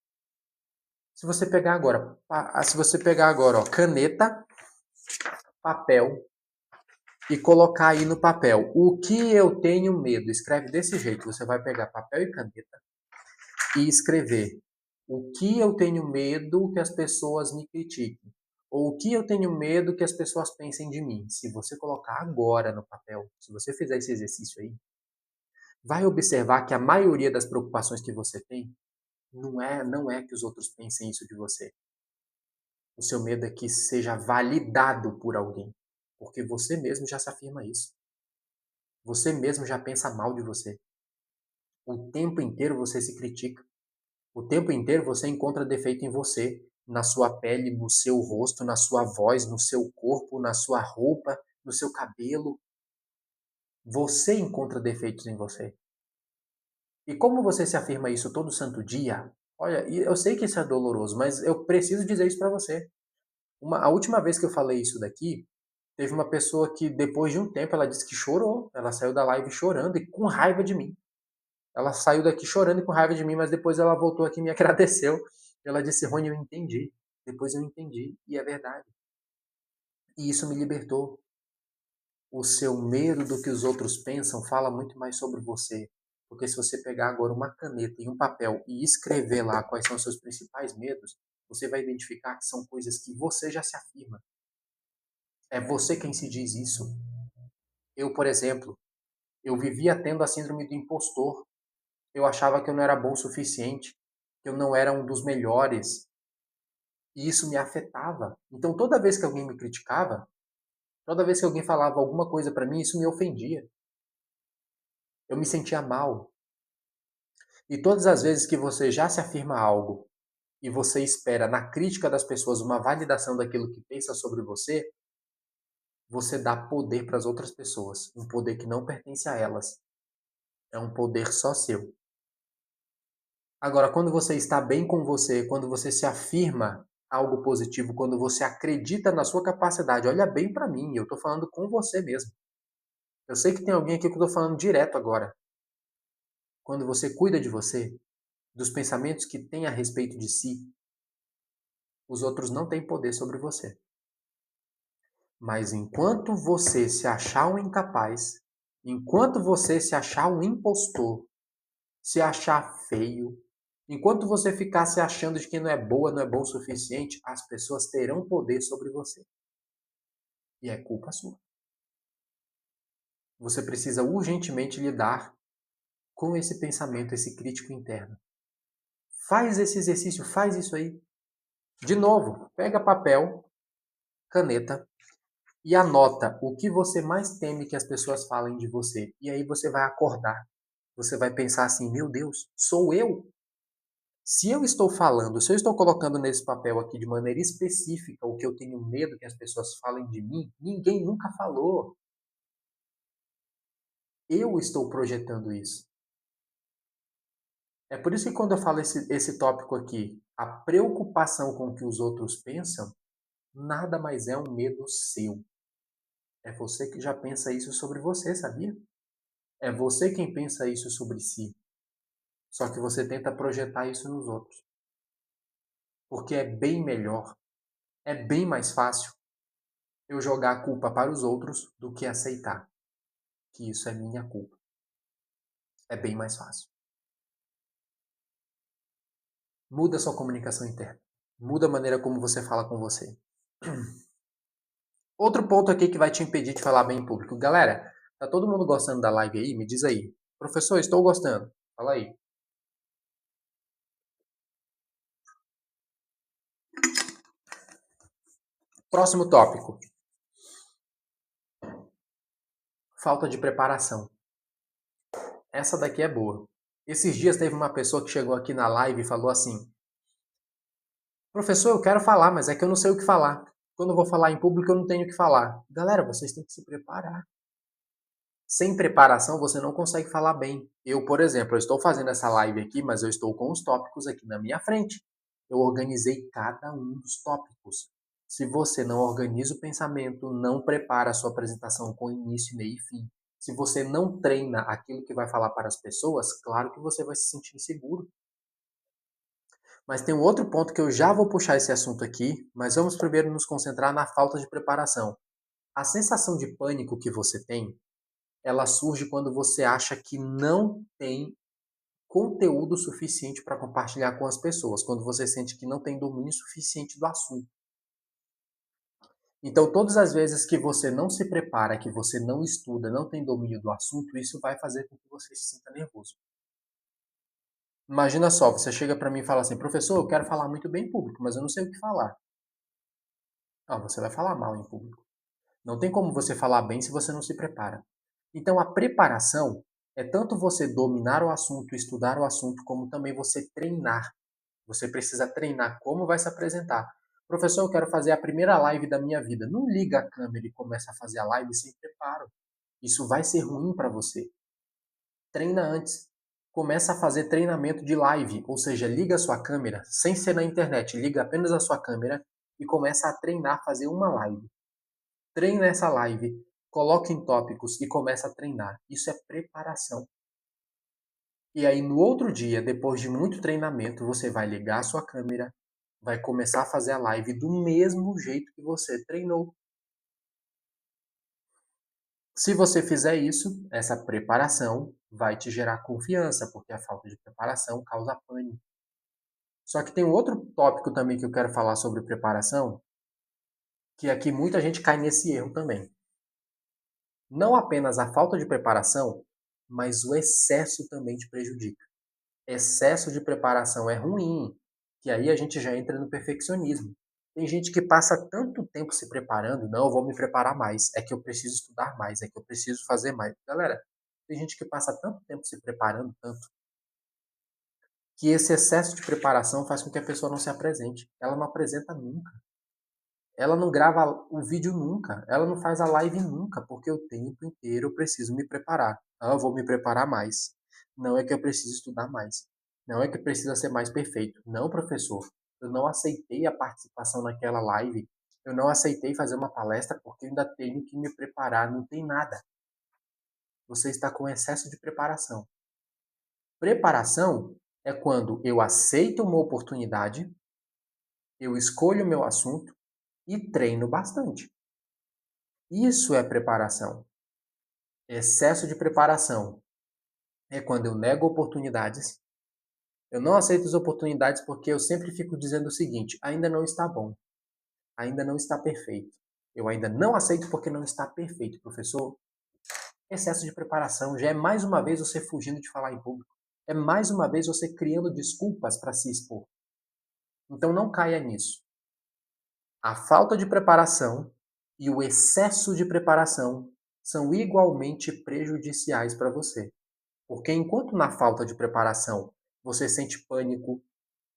Se você pegar agora, ó, caneta, papel e colocar aí no papel o que eu tenho medo, escreve desse jeito. Você vai pegar papel e caneta e escrever o que eu tenho medo que as pessoas me critiquem, ou o que eu tenho medo que as pessoas pensem de mim. Se você colocar agora no papel, se você fizer esse exercício aí, vai observar que a maioria das preocupações que você tem não é que os outros pensem isso de você. O seu medo é que seja validado por alguém, porque você mesmo já se afirma isso. Você mesmo já pensa mal de você. O tempo inteiro você se critica. O tempo inteiro você encontra defeito em você, na sua pele, no seu rosto, na sua voz, no seu corpo, na sua roupa, no seu cabelo. Você encontra defeitos em você. E como você se afirma isso todo santo dia? Olha, e eu sei que isso é doloroso, mas eu preciso dizer isso para você. A última vez que eu falei isso daqui, teve uma pessoa que depois de um tempo ela disse que chorou. Ela saiu da live chorando e com raiva de mim. Ela saiu daqui chorando e com raiva de mim, mas depois ela voltou aqui e me agradeceu. Ela disse: Rony, eu entendi. Depois eu entendi. E é verdade. E isso me libertou. O seu medo do que os outros pensam fala muito mais sobre você. Porque se você pegar agora uma caneta e um papel e escrever lá quais são os seus principais medos, você vai identificar que são coisas que você já se afirma. É você quem se diz isso. Eu, por exemplo, eu vivia tendo a síndrome do impostor. Eu achava que eu não era bom o suficiente, que eu não era um dos melhores. E isso me afetava. Então, toda vez que alguém me criticava, Toda vez que alguém falava alguma coisa para mim, isso me ofendia. Eu me sentia mal. E todas as vezes que você já se afirma algo e você espera na crítica das pessoas uma validação daquilo que pensa sobre você, você dá poder para as outras pessoas, um poder que não pertence a elas. É um poder só seu. Agora, quando você está bem com você, quando você se afirma algo positivo, quando você acredita na sua capacidade, olha bem para mim, eu estou falando com você mesmo. Eu sei que tem alguém aqui que eu estou falando direto agora. Quando você cuida de você, dos pensamentos que tem a respeito de si, os outros não têm poder sobre você. Mas enquanto você se achar um incapaz, enquanto você se achar um impostor, se achar feio, enquanto você ficar se achando de que não é boa, não é bom o suficiente, as pessoas terão poder sobre você. E é culpa sua. Você precisa urgentemente lidar com esse pensamento, esse crítico interno. Faz esse exercício, faz isso aí. De novo, pega papel, caneta e anota o que você mais teme que as pessoas falem de você. E aí você vai acordar. Você vai pensar assim: meu Deus, sou eu? Se eu estou falando, se eu estou colocando nesse papel aqui de maneira específica o que eu tenho medo que as pessoas falem de mim, ninguém nunca falou. Eu estou projetando isso. É por isso que quando eu falo esse tópico aqui, a preocupação com o que os outros pensam, nada mais é um medo seu. É você que já pensa isso sobre você, sabia? É você quem pensa isso sobre si. Só que você tenta projetar isso nos outros. Porque é bem melhor, é bem mais fácil eu jogar a culpa para os outros do que aceitar que isso é minha culpa. É bem mais fácil. Muda a sua comunicação interna. Muda a maneira como você fala com você. Outro ponto aqui que vai te impedir de falar bem em público. Galera, tá todo mundo gostando da live aí? Me diz aí. Professor, estou gostando. Fala aí. Próximo tópico. Falta de preparação. Essa daqui é boa. Esses dias teve uma pessoa que chegou aqui na live e falou assim: professor, eu quero falar, mas é que eu não sei o que falar. Quando eu vou falar em público, eu não tenho o que falar. Galera, vocês têm que se preparar. Sem preparação, você não consegue falar bem. Eu, por exemplo, eu estou fazendo essa live aqui, mas eu estou com os tópicos aqui na minha frente. Eu organizei cada um dos tópicos. Se você não organiza o pensamento, não prepara a sua apresentação com início, meio e fim, se você não treina aquilo que vai falar para as pessoas, claro que você vai se sentir inseguro. Mas tem um outro ponto que eu já vou puxar esse assunto aqui, mas vamos primeiro nos concentrar na falta de preparação. A sensação de pânico que você tem, ela surge quando você acha que não tem conteúdo suficiente para compartilhar com as pessoas, quando você sente que não tem domínio suficiente do assunto. Então, todas as vezes que você não se prepara, que você não estuda, não tem domínio do assunto, isso vai fazer com que você se sinta nervoso. Imagina só, você chega para mim e fala assim: professor, eu quero falar muito bem em público, mas eu não sei o que falar. Ah, você vai falar mal em público. Não tem como você falar bem se você não se prepara. Então, a preparação é tanto você dominar o assunto, estudar o assunto, como também você treinar. Você precisa treinar como vai se apresentar. Professor, eu quero fazer a primeira live da minha vida. Não liga a câmera e começa a fazer a live sem preparo. Isso vai ser ruim para você. Treina antes. Começa a fazer treinamento de live, ou seja, liga a sua câmera, sem ser na internet, liga apenas a sua câmera e começa a treinar, fazer uma live. Treina essa live, coloque em tópicos e começa a treinar. Isso é preparação. E aí no outro dia, depois de muito treinamento, você vai ligar a sua câmera, vai começar a fazer a live do mesmo jeito que você treinou. Se você fizer isso, essa preparação vai te gerar confiança, porque a falta de preparação causa pânico. Só que tem um outro tópico também que eu quero falar sobre preparação, que aqui muita gente cai nesse erro também. Não apenas a falta de preparação, mas o excesso também te prejudica. Excesso de preparação é ruim, que aí a gente já entra no perfeccionismo. Tem gente que passa tanto tempo se preparando, não, eu vou me preparar mais, é que eu preciso estudar mais, é que eu preciso fazer mais. Galera, tem gente que passa tanto tempo se preparando, tanto, que esse excesso de preparação faz com que a pessoa não se apresente. Ela não apresenta nunca. Ela não grava o vídeo nunca. Ela não faz a live nunca, porque o tempo inteiro eu preciso me preparar. Ah, eu vou me preparar mais. Não é que eu preciso estudar mais. Não é que precisa ser mais perfeito. Não, professor. Eu não aceitei a participação naquela live. Eu não aceitei fazer uma palestra porque eu ainda tenho que me preparar. Não tem nada. Você está com excesso de preparação. Preparação é quando eu aceito uma oportunidade, eu escolho o meu assunto e treino bastante. Isso é preparação. Excesso de preparação é quando eu nego oportunidades. Eu não aceito as oportunidades porque eu sempre fico dizendo o seguinte: ainda não está bom, ainda não está perfeito. Eu ainda não aceito porque não está perfeito, professor. Excesso de preparação já é mais uma vez você fugindo de falar em público. É mais uma vez você criando desculpas para se expor. Então não caia nisso. A falta de preparação e o excesso de preparação são igualmente prejudiciais para você. Porque enquanto na falta de preparação você sente pânico,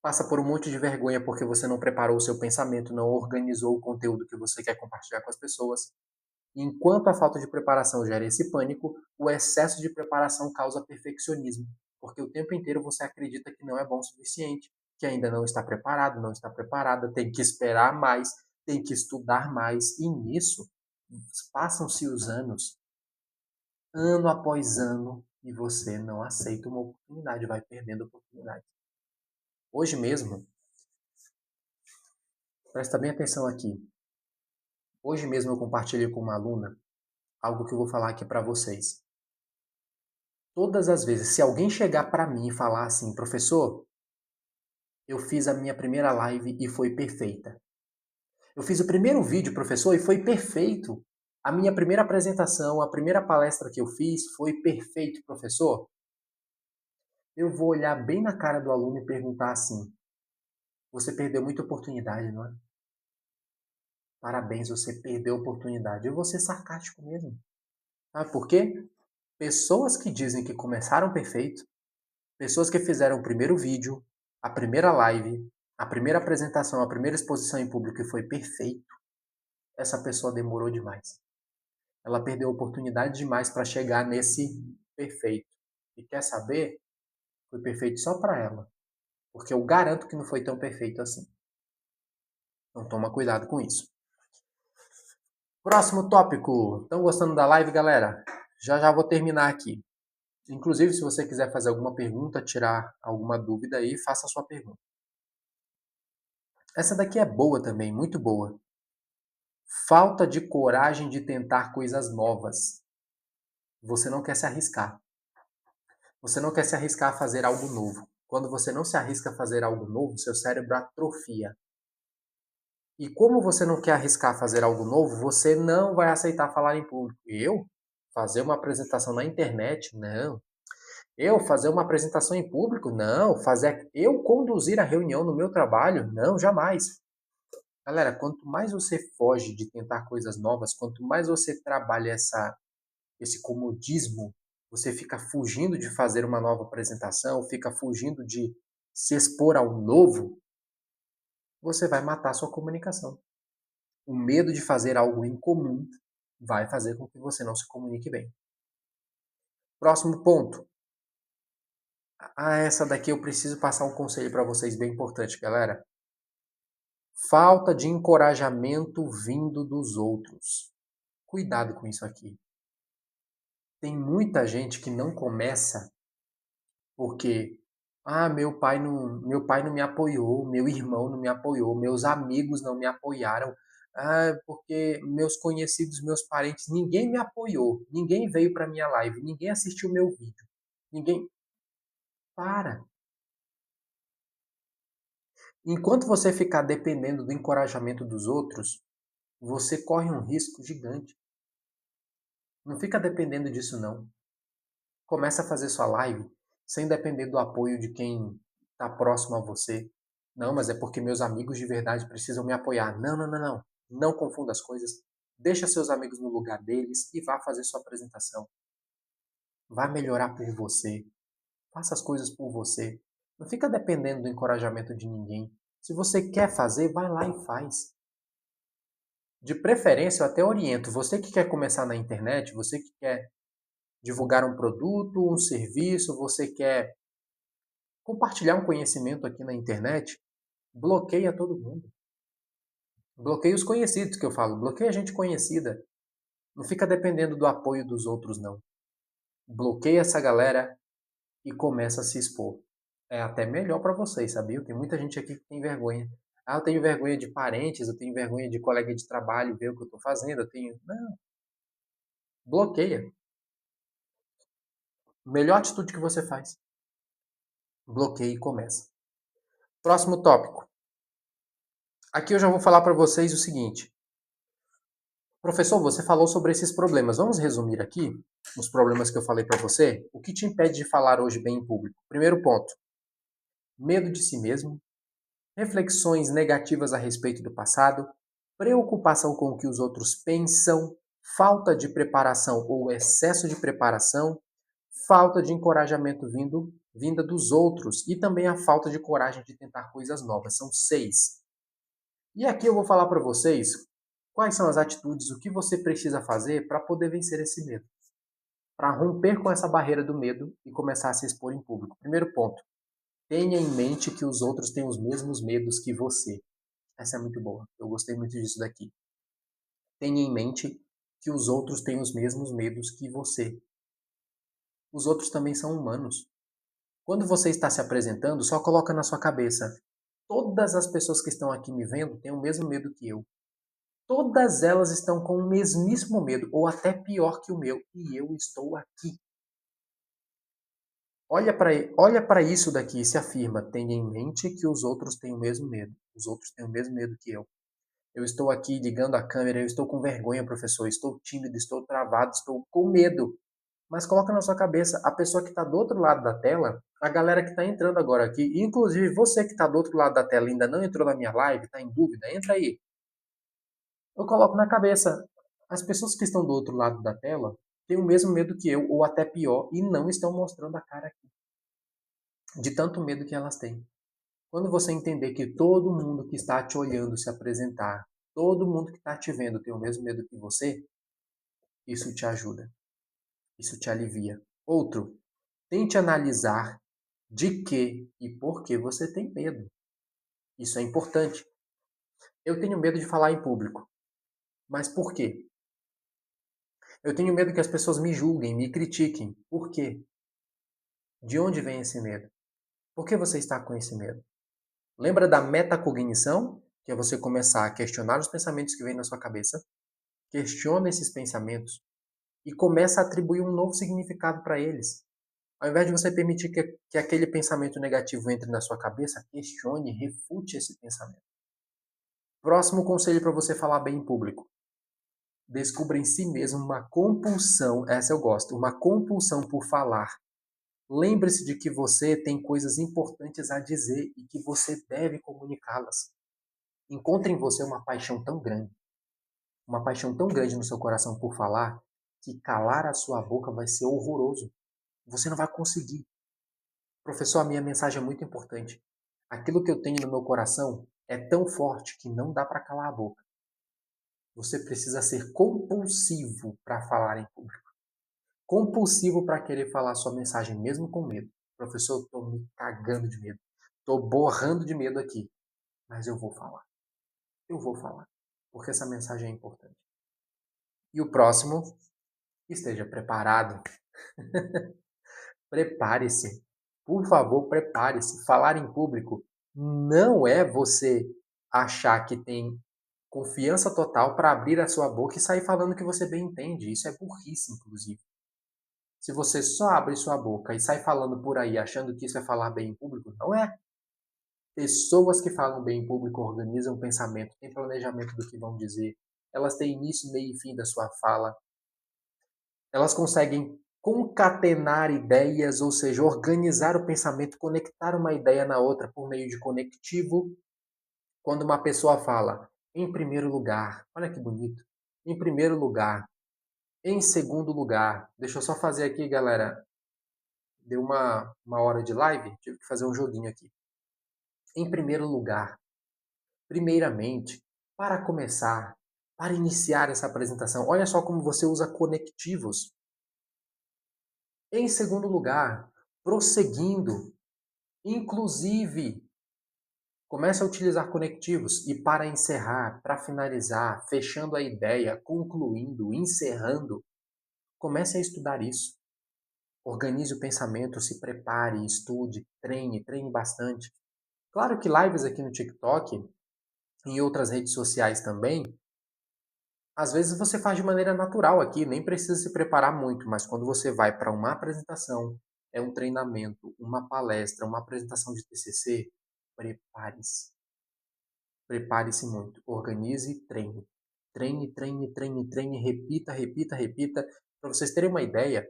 passa por um monte de vergonha porque você não preparou o seu pensamento, não organizou o conteúdo que você quer compartilhar com as pessoas. Enquanto a falta de preparação gera esse pânico, o excesso de preparação causa perfeccionismo, porque o tempo inteiro você acredita que não é bom o suficiente, que ainda não está preparado, não está preparada, tem que esperar mais, tem que estudar mais, e nisso passam-se os anos, ano após ano, e você não aceita uma oportunidade, vai perdendo a oportunidade. Hoje mesmo, presta bem atenção aqui. Hoje mesmo eu compartilhei com uma aluna algo que eu vou falar aqui para vocês. Todas as vezes, se alguém chegar para mim e falar assim, professor, eu fiz a minha primeira live e foi perfeita. Eu fiz o primeiro vídeo, professor, e foi perfeito. A minha primeira apresentação, a primeira palestra que eu fiz foi perfeito, professor. Eu vou olhar bem na cara do aluno e perguntar assim, você perdeu muita oportunidade, não é? Parabéns, você perdeu a oportunidade. Eu vou ser sarcástico mesmo. Sabe por quê? Pessoas que dizem que começaram perfeito, pessoas que fizeram o primeiro vídeo, a primeira live, a primeira apresentação, a primeira exposição em público e foi perfeito, essa pessoa demorou demais. Ela perdeu a oportunidade demais para chegar nesse perfeito. E quer saber? Foi perfeito só para ela. Porque eu garanto que não foi tão perfeito assim. Então toma cuidado com isso. Próximo tópico. Estão gostando da live, galera? Já já vou terminar aqui. Inclusive, se você quiser fazer alguma pergunta, tirar alguma dúvida aí, faça a sua pergunta. Essa daqui é boa também, muito boa. Falta de coragem de tentar coisas novas. Você não quer se arriscar. Você não quer se arriscar a fazer algo novo. Quando você não se arrisca a fazer algo novo, seu cérebro atrofia. E como você não quer arriscar a fazer algo novo, você não vai aceitar falar em público. Eu? Fazer uma apresentação na internet? Não. Eu fazer uma apresentação em público? Não. Fazer eu conduzir a reunião no meu trabalho? Não, jamais. Galera, quanto mais você foge de tentar coisas novas, quanto mais você trabalha esse comodismo, você fica fugindo de fazer uma nova apresentação, fica fugindo de se expor ao novo, você vai matar sua comunicação. O medo de fazer algo incomum vai fazer com que você não se comunique bem. Próximo ponto. Essa daqui eu preciso passar um conselho para vocês bem importante, galera. Falta de encorajamento vindo dos outros. Cuidado com isso aqui. Tem muita gente que não começa porque meu pai não me apoiou, meu irmão não me apoiou, meus amigos não me apoiaram, porque meus conhecidos, meus parentes, ninguém me apoiou, ninguém veio para minha live, ninguém assistiu meu vídeo, ninguém. Para. Enquanto você ficar dependendo do encorajamento dos outros, você corre um risco gigante. Não fica dependendo disso não. Começa a fazer sua live sem depender do apoio de quem está próximo a você. Não, mas é porque meus amigos de verdade precisam me apoiar. Não, não, não, não. Não confunda as coisas. Deixa seus amigos no lugar deles e vá fazer sua apresentação. Vá melhorar por você. Faça as coisas por você. Não fica dependendo do encorajamento de ninguém. Se você quer fazer, vai lá e faz. De preferência, eu até oriento. Você que quer começar na internet, você que quer divulgar um produto, um serviço, você quer compartilhar um conhecimento aqui na internet, bloqueia todo mundo. Bloqueia os conhecidos que eu falo, bloqueia gente conhecida. Não fica dependendo do apoio dos outros, não. Bloqueia essa galera e começa a se expor. É até melhor para vocês, sabia? Tem muita gente aqui que tem vergonha. Ah, eu tenho vergonha de parentes, eu tenho vergonha de colega de trabalho ver o que eu estou fazendo, eu tenho... Não, bloqueia. Melhor atitude que você faz. Bloqueia e começa. Próximo tópico. Aqui eu já vou falar para vocês o seguinte. Professor, você falou sobre esses problemas. Vamos resumir aqui os problemas que eu falei para você? O que te impede de falar hoje bem em público? Primeiro ponto, medo de si mesmo, reflexões negativas a respeito do passado, preocupação com o que os outros pensam, falta de preparação ou excesso de preparação, falta de encorajamento vinda dos outros e também a falta de coragem de tentar coisas novas. São 6. E aqui eu vou falar para vocês quais são as atitudes, o que você precisa fazer para poder vencer esse medo. Para romper com essa barreira do medo e começar a se expor em público. Primeiro ponto, tenha em mente que os outros têm os mesmos medos que você. Essa é muito boa, eu gostei muito disso daqui. Tenha em mente que os outros têm os mesmos medos que você. Os outros também são humanos. Quando você está se apresentando, só coloca na sua cabeça: todas as pessoas que estão aqui me vendo têm o mesmo medo que eu. Todas elas estão com o mesmíssimo medo, ou até pior que o meu, e eu estou aqui. Olha para isso daqui e se afirma: tenha em mente que os outros têm o mesmo medo. Os outros têm o mesmo medo que eu. Eu estou aqui ligando a câmera, eu estou com vergonha, professor, estou tímido, estou travado, estou com medo. Mas coloca na sua cabeça, a pessoa que está do outro lado da tela, a galera que está entrando agora aqui, inclusive você que está do outro lado da tela e ainda não entrou na minha live, está em dúvida, entra aí. Eu coloco na cabeça, as pessoas que estão do outro lado da tela têm o mesmo medo que eu, ou até pior, e não estão mostrando a cara aqui, de tanto medo que elas têm. Quando você entender que todo mundo que está te olhando se apresentar, todo mundo que está te vendo tem o mesmo medo que você, isso te ajuda, isso te alivia. Outro, tente analisar de que e por que você tem medo. Isso é importante. Eu tenho medo de falar em público. Mas por quê? Eu tenho medo que as pessoas me julguem, me critiquem. Por quê? De onde vem esse medo? Por que você está com esse medo? Lembra da metacognição? Que é você começar a questionar os pensamentos que vêm na sua cabeça. Questiona esses pensamentos e começa a atribuir um novo significado para eles. Ao invés de você permitir que aquele pensamento negativo entre na sua cabeça, questione, refute esse pensamento. Próximo conselho para você falar bem em público. Descubra em si mesmo uma compulsão, essa eu gosto, uma compulsão por falar. Lembre-se de que você tem coisas importantes a dizer e que você deve comunicá-las. Encontre em você uma paixão tão grande no seu coração por falar, que calar a sua boca vai ser horroroso. Você não vai conseguir. Professor, a minha mensagem é muito importante. Aquilo que eu tenho no meu coração é tão forte que não dá para calar a boca. Você precisa ser compulsivo para falar em público. Compulsivo para querer falar sua mensagem mesmo com medo. Professor, eu estou me cagando de medo. Estou borrando de medo aqui. Mas eu vou falar. Eu vou falar. Porque essa mensagem é importante. E o próximo, esteja preparado. Prepare-se. Por favor, prepare-se. Falar em público não é você achar que tem confiança total para abrir a sua boca e sair falando que você bem entende. Isso é burrice, inclusive. Se você só abre sua boca e sai falando por aí achando que isso é falar bem em público, não é. Pessoas que falam bem em público organizam o pensamento, têm planejamento do que vão dizer, elas têm início, meio e fim da sua fala, elas conseguem concatenar ideias, ou seja, organizar o pensamento, conectar uma ideia na outra por meio de conectivo. Quando uma pessoa fala, em primeiro lugar, olha que bonito, em primeiro lugar, em segundo lugar, deixa eu só fazer aqui, galera, deu uma hora de live, tive que fazer um joguinho aqui. Em primeiro lugar, primeiramente, para começar, para iniciar essa apresentação, olha só como você usa conectivos. Em segundo lugar, prosseguindo, inclusive, comece a utilizar conectivos. E para encerrar, para finalizar, fechando a ideia, concluindo, encerrando, comece a estudar isso. Organize o pensamento, se prepare, estude, treine bastante. Claro que lives aqui no TikTok e em outras redes sociais também, às vezes você faz de maneira natural aqui, nem precisa se preparar muito, mas quando você vai para uma apresentação, é um treinamento, uma palestra, uma apresentação de TCC, prepare-se. Prepare-se muito, organize e treine. Treine, repita. Para vocês terem uma ideia,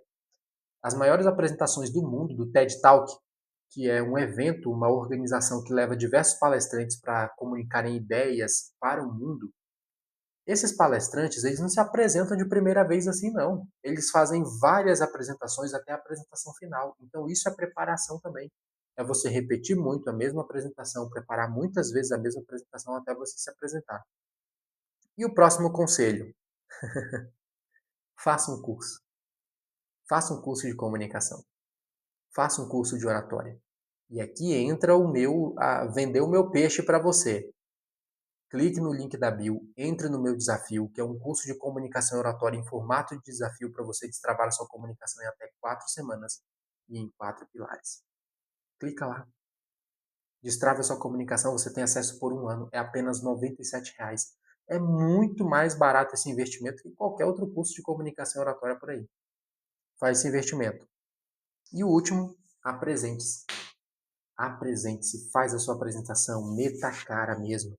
as maiores apresentações do mundo, do TED Talk, que é um evento, uma organização que leva diversos palestrantes para comunicarem ideias para o mundo, esses palestrantes, eles não se apresentam de primeira vez assim, não. Eles fazem várias apresentações até a apresentação final. Então, isso é preparação também. É você repetir muito a mesma apresentação, preparar muitas vezes a mesma apresentação até você se apresentar. E o próximo conselho? Faça um curso. Faça um curso de comunicação. Faça um curso de oratória. E aqui entra vender o meu peixe para você. Clique no link da bio, entre no meu desafio, que é um curso de comunicação oratória em formato de desafio para você destravar a sua comunicação em até 4 semanas e em 4 pilares. Clica lá. Destrave a sua comunicação, você tem acesso por 1 ano, é apenas R$ 97,00. É muito mais barato esse investimento que qualquer outro curso de comunicação oratória por aí. Faz esse investimento. E o último, apresente-se. Apresente-se, faz a sua apresentação, meta a cara mesmo.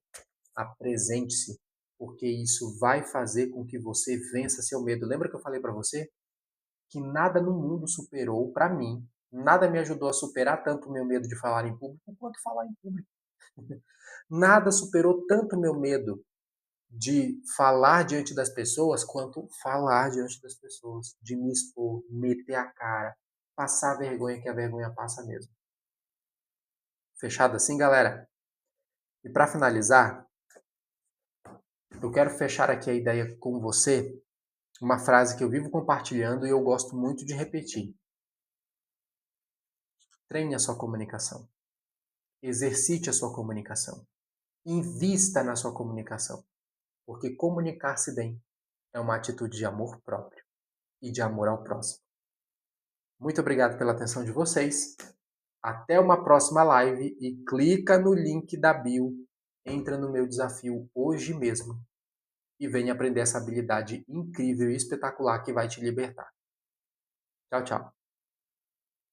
Apresente-se, porque isso vai fazer com que você vença seu medo. Lembra que eu falei para você que nada no mundo superou, para mim, nada me ajudou a superar tanto o meu medo de falar em público quanto falar em público. Nada superou tanto o meu medo de falar diante das pessoas quanto falar diante das pessoas, de me expor, meter a cara, passar vergonha, que a vergonha passa mesmo. Fechado assim, galera? E para finalizar, eu quero fechar aqui a ideia com você, uma frase que eu vivo compartilhando e eu gosto muito de repetir. Treine a sua comunicação. Exercite a sua comunicação. Invista na sua comunicação. Porque comunicar-se bem é uma atitude de amor próprio e de amor ao próximo. Muito obrigado pela atenção de vocês. Até uma próxima live e clica no link da bio. Entra no meu desafio hoje mesmo e venha aprender essa habilidade incrível e espetacular que vai te libertar. Tchau, tchau.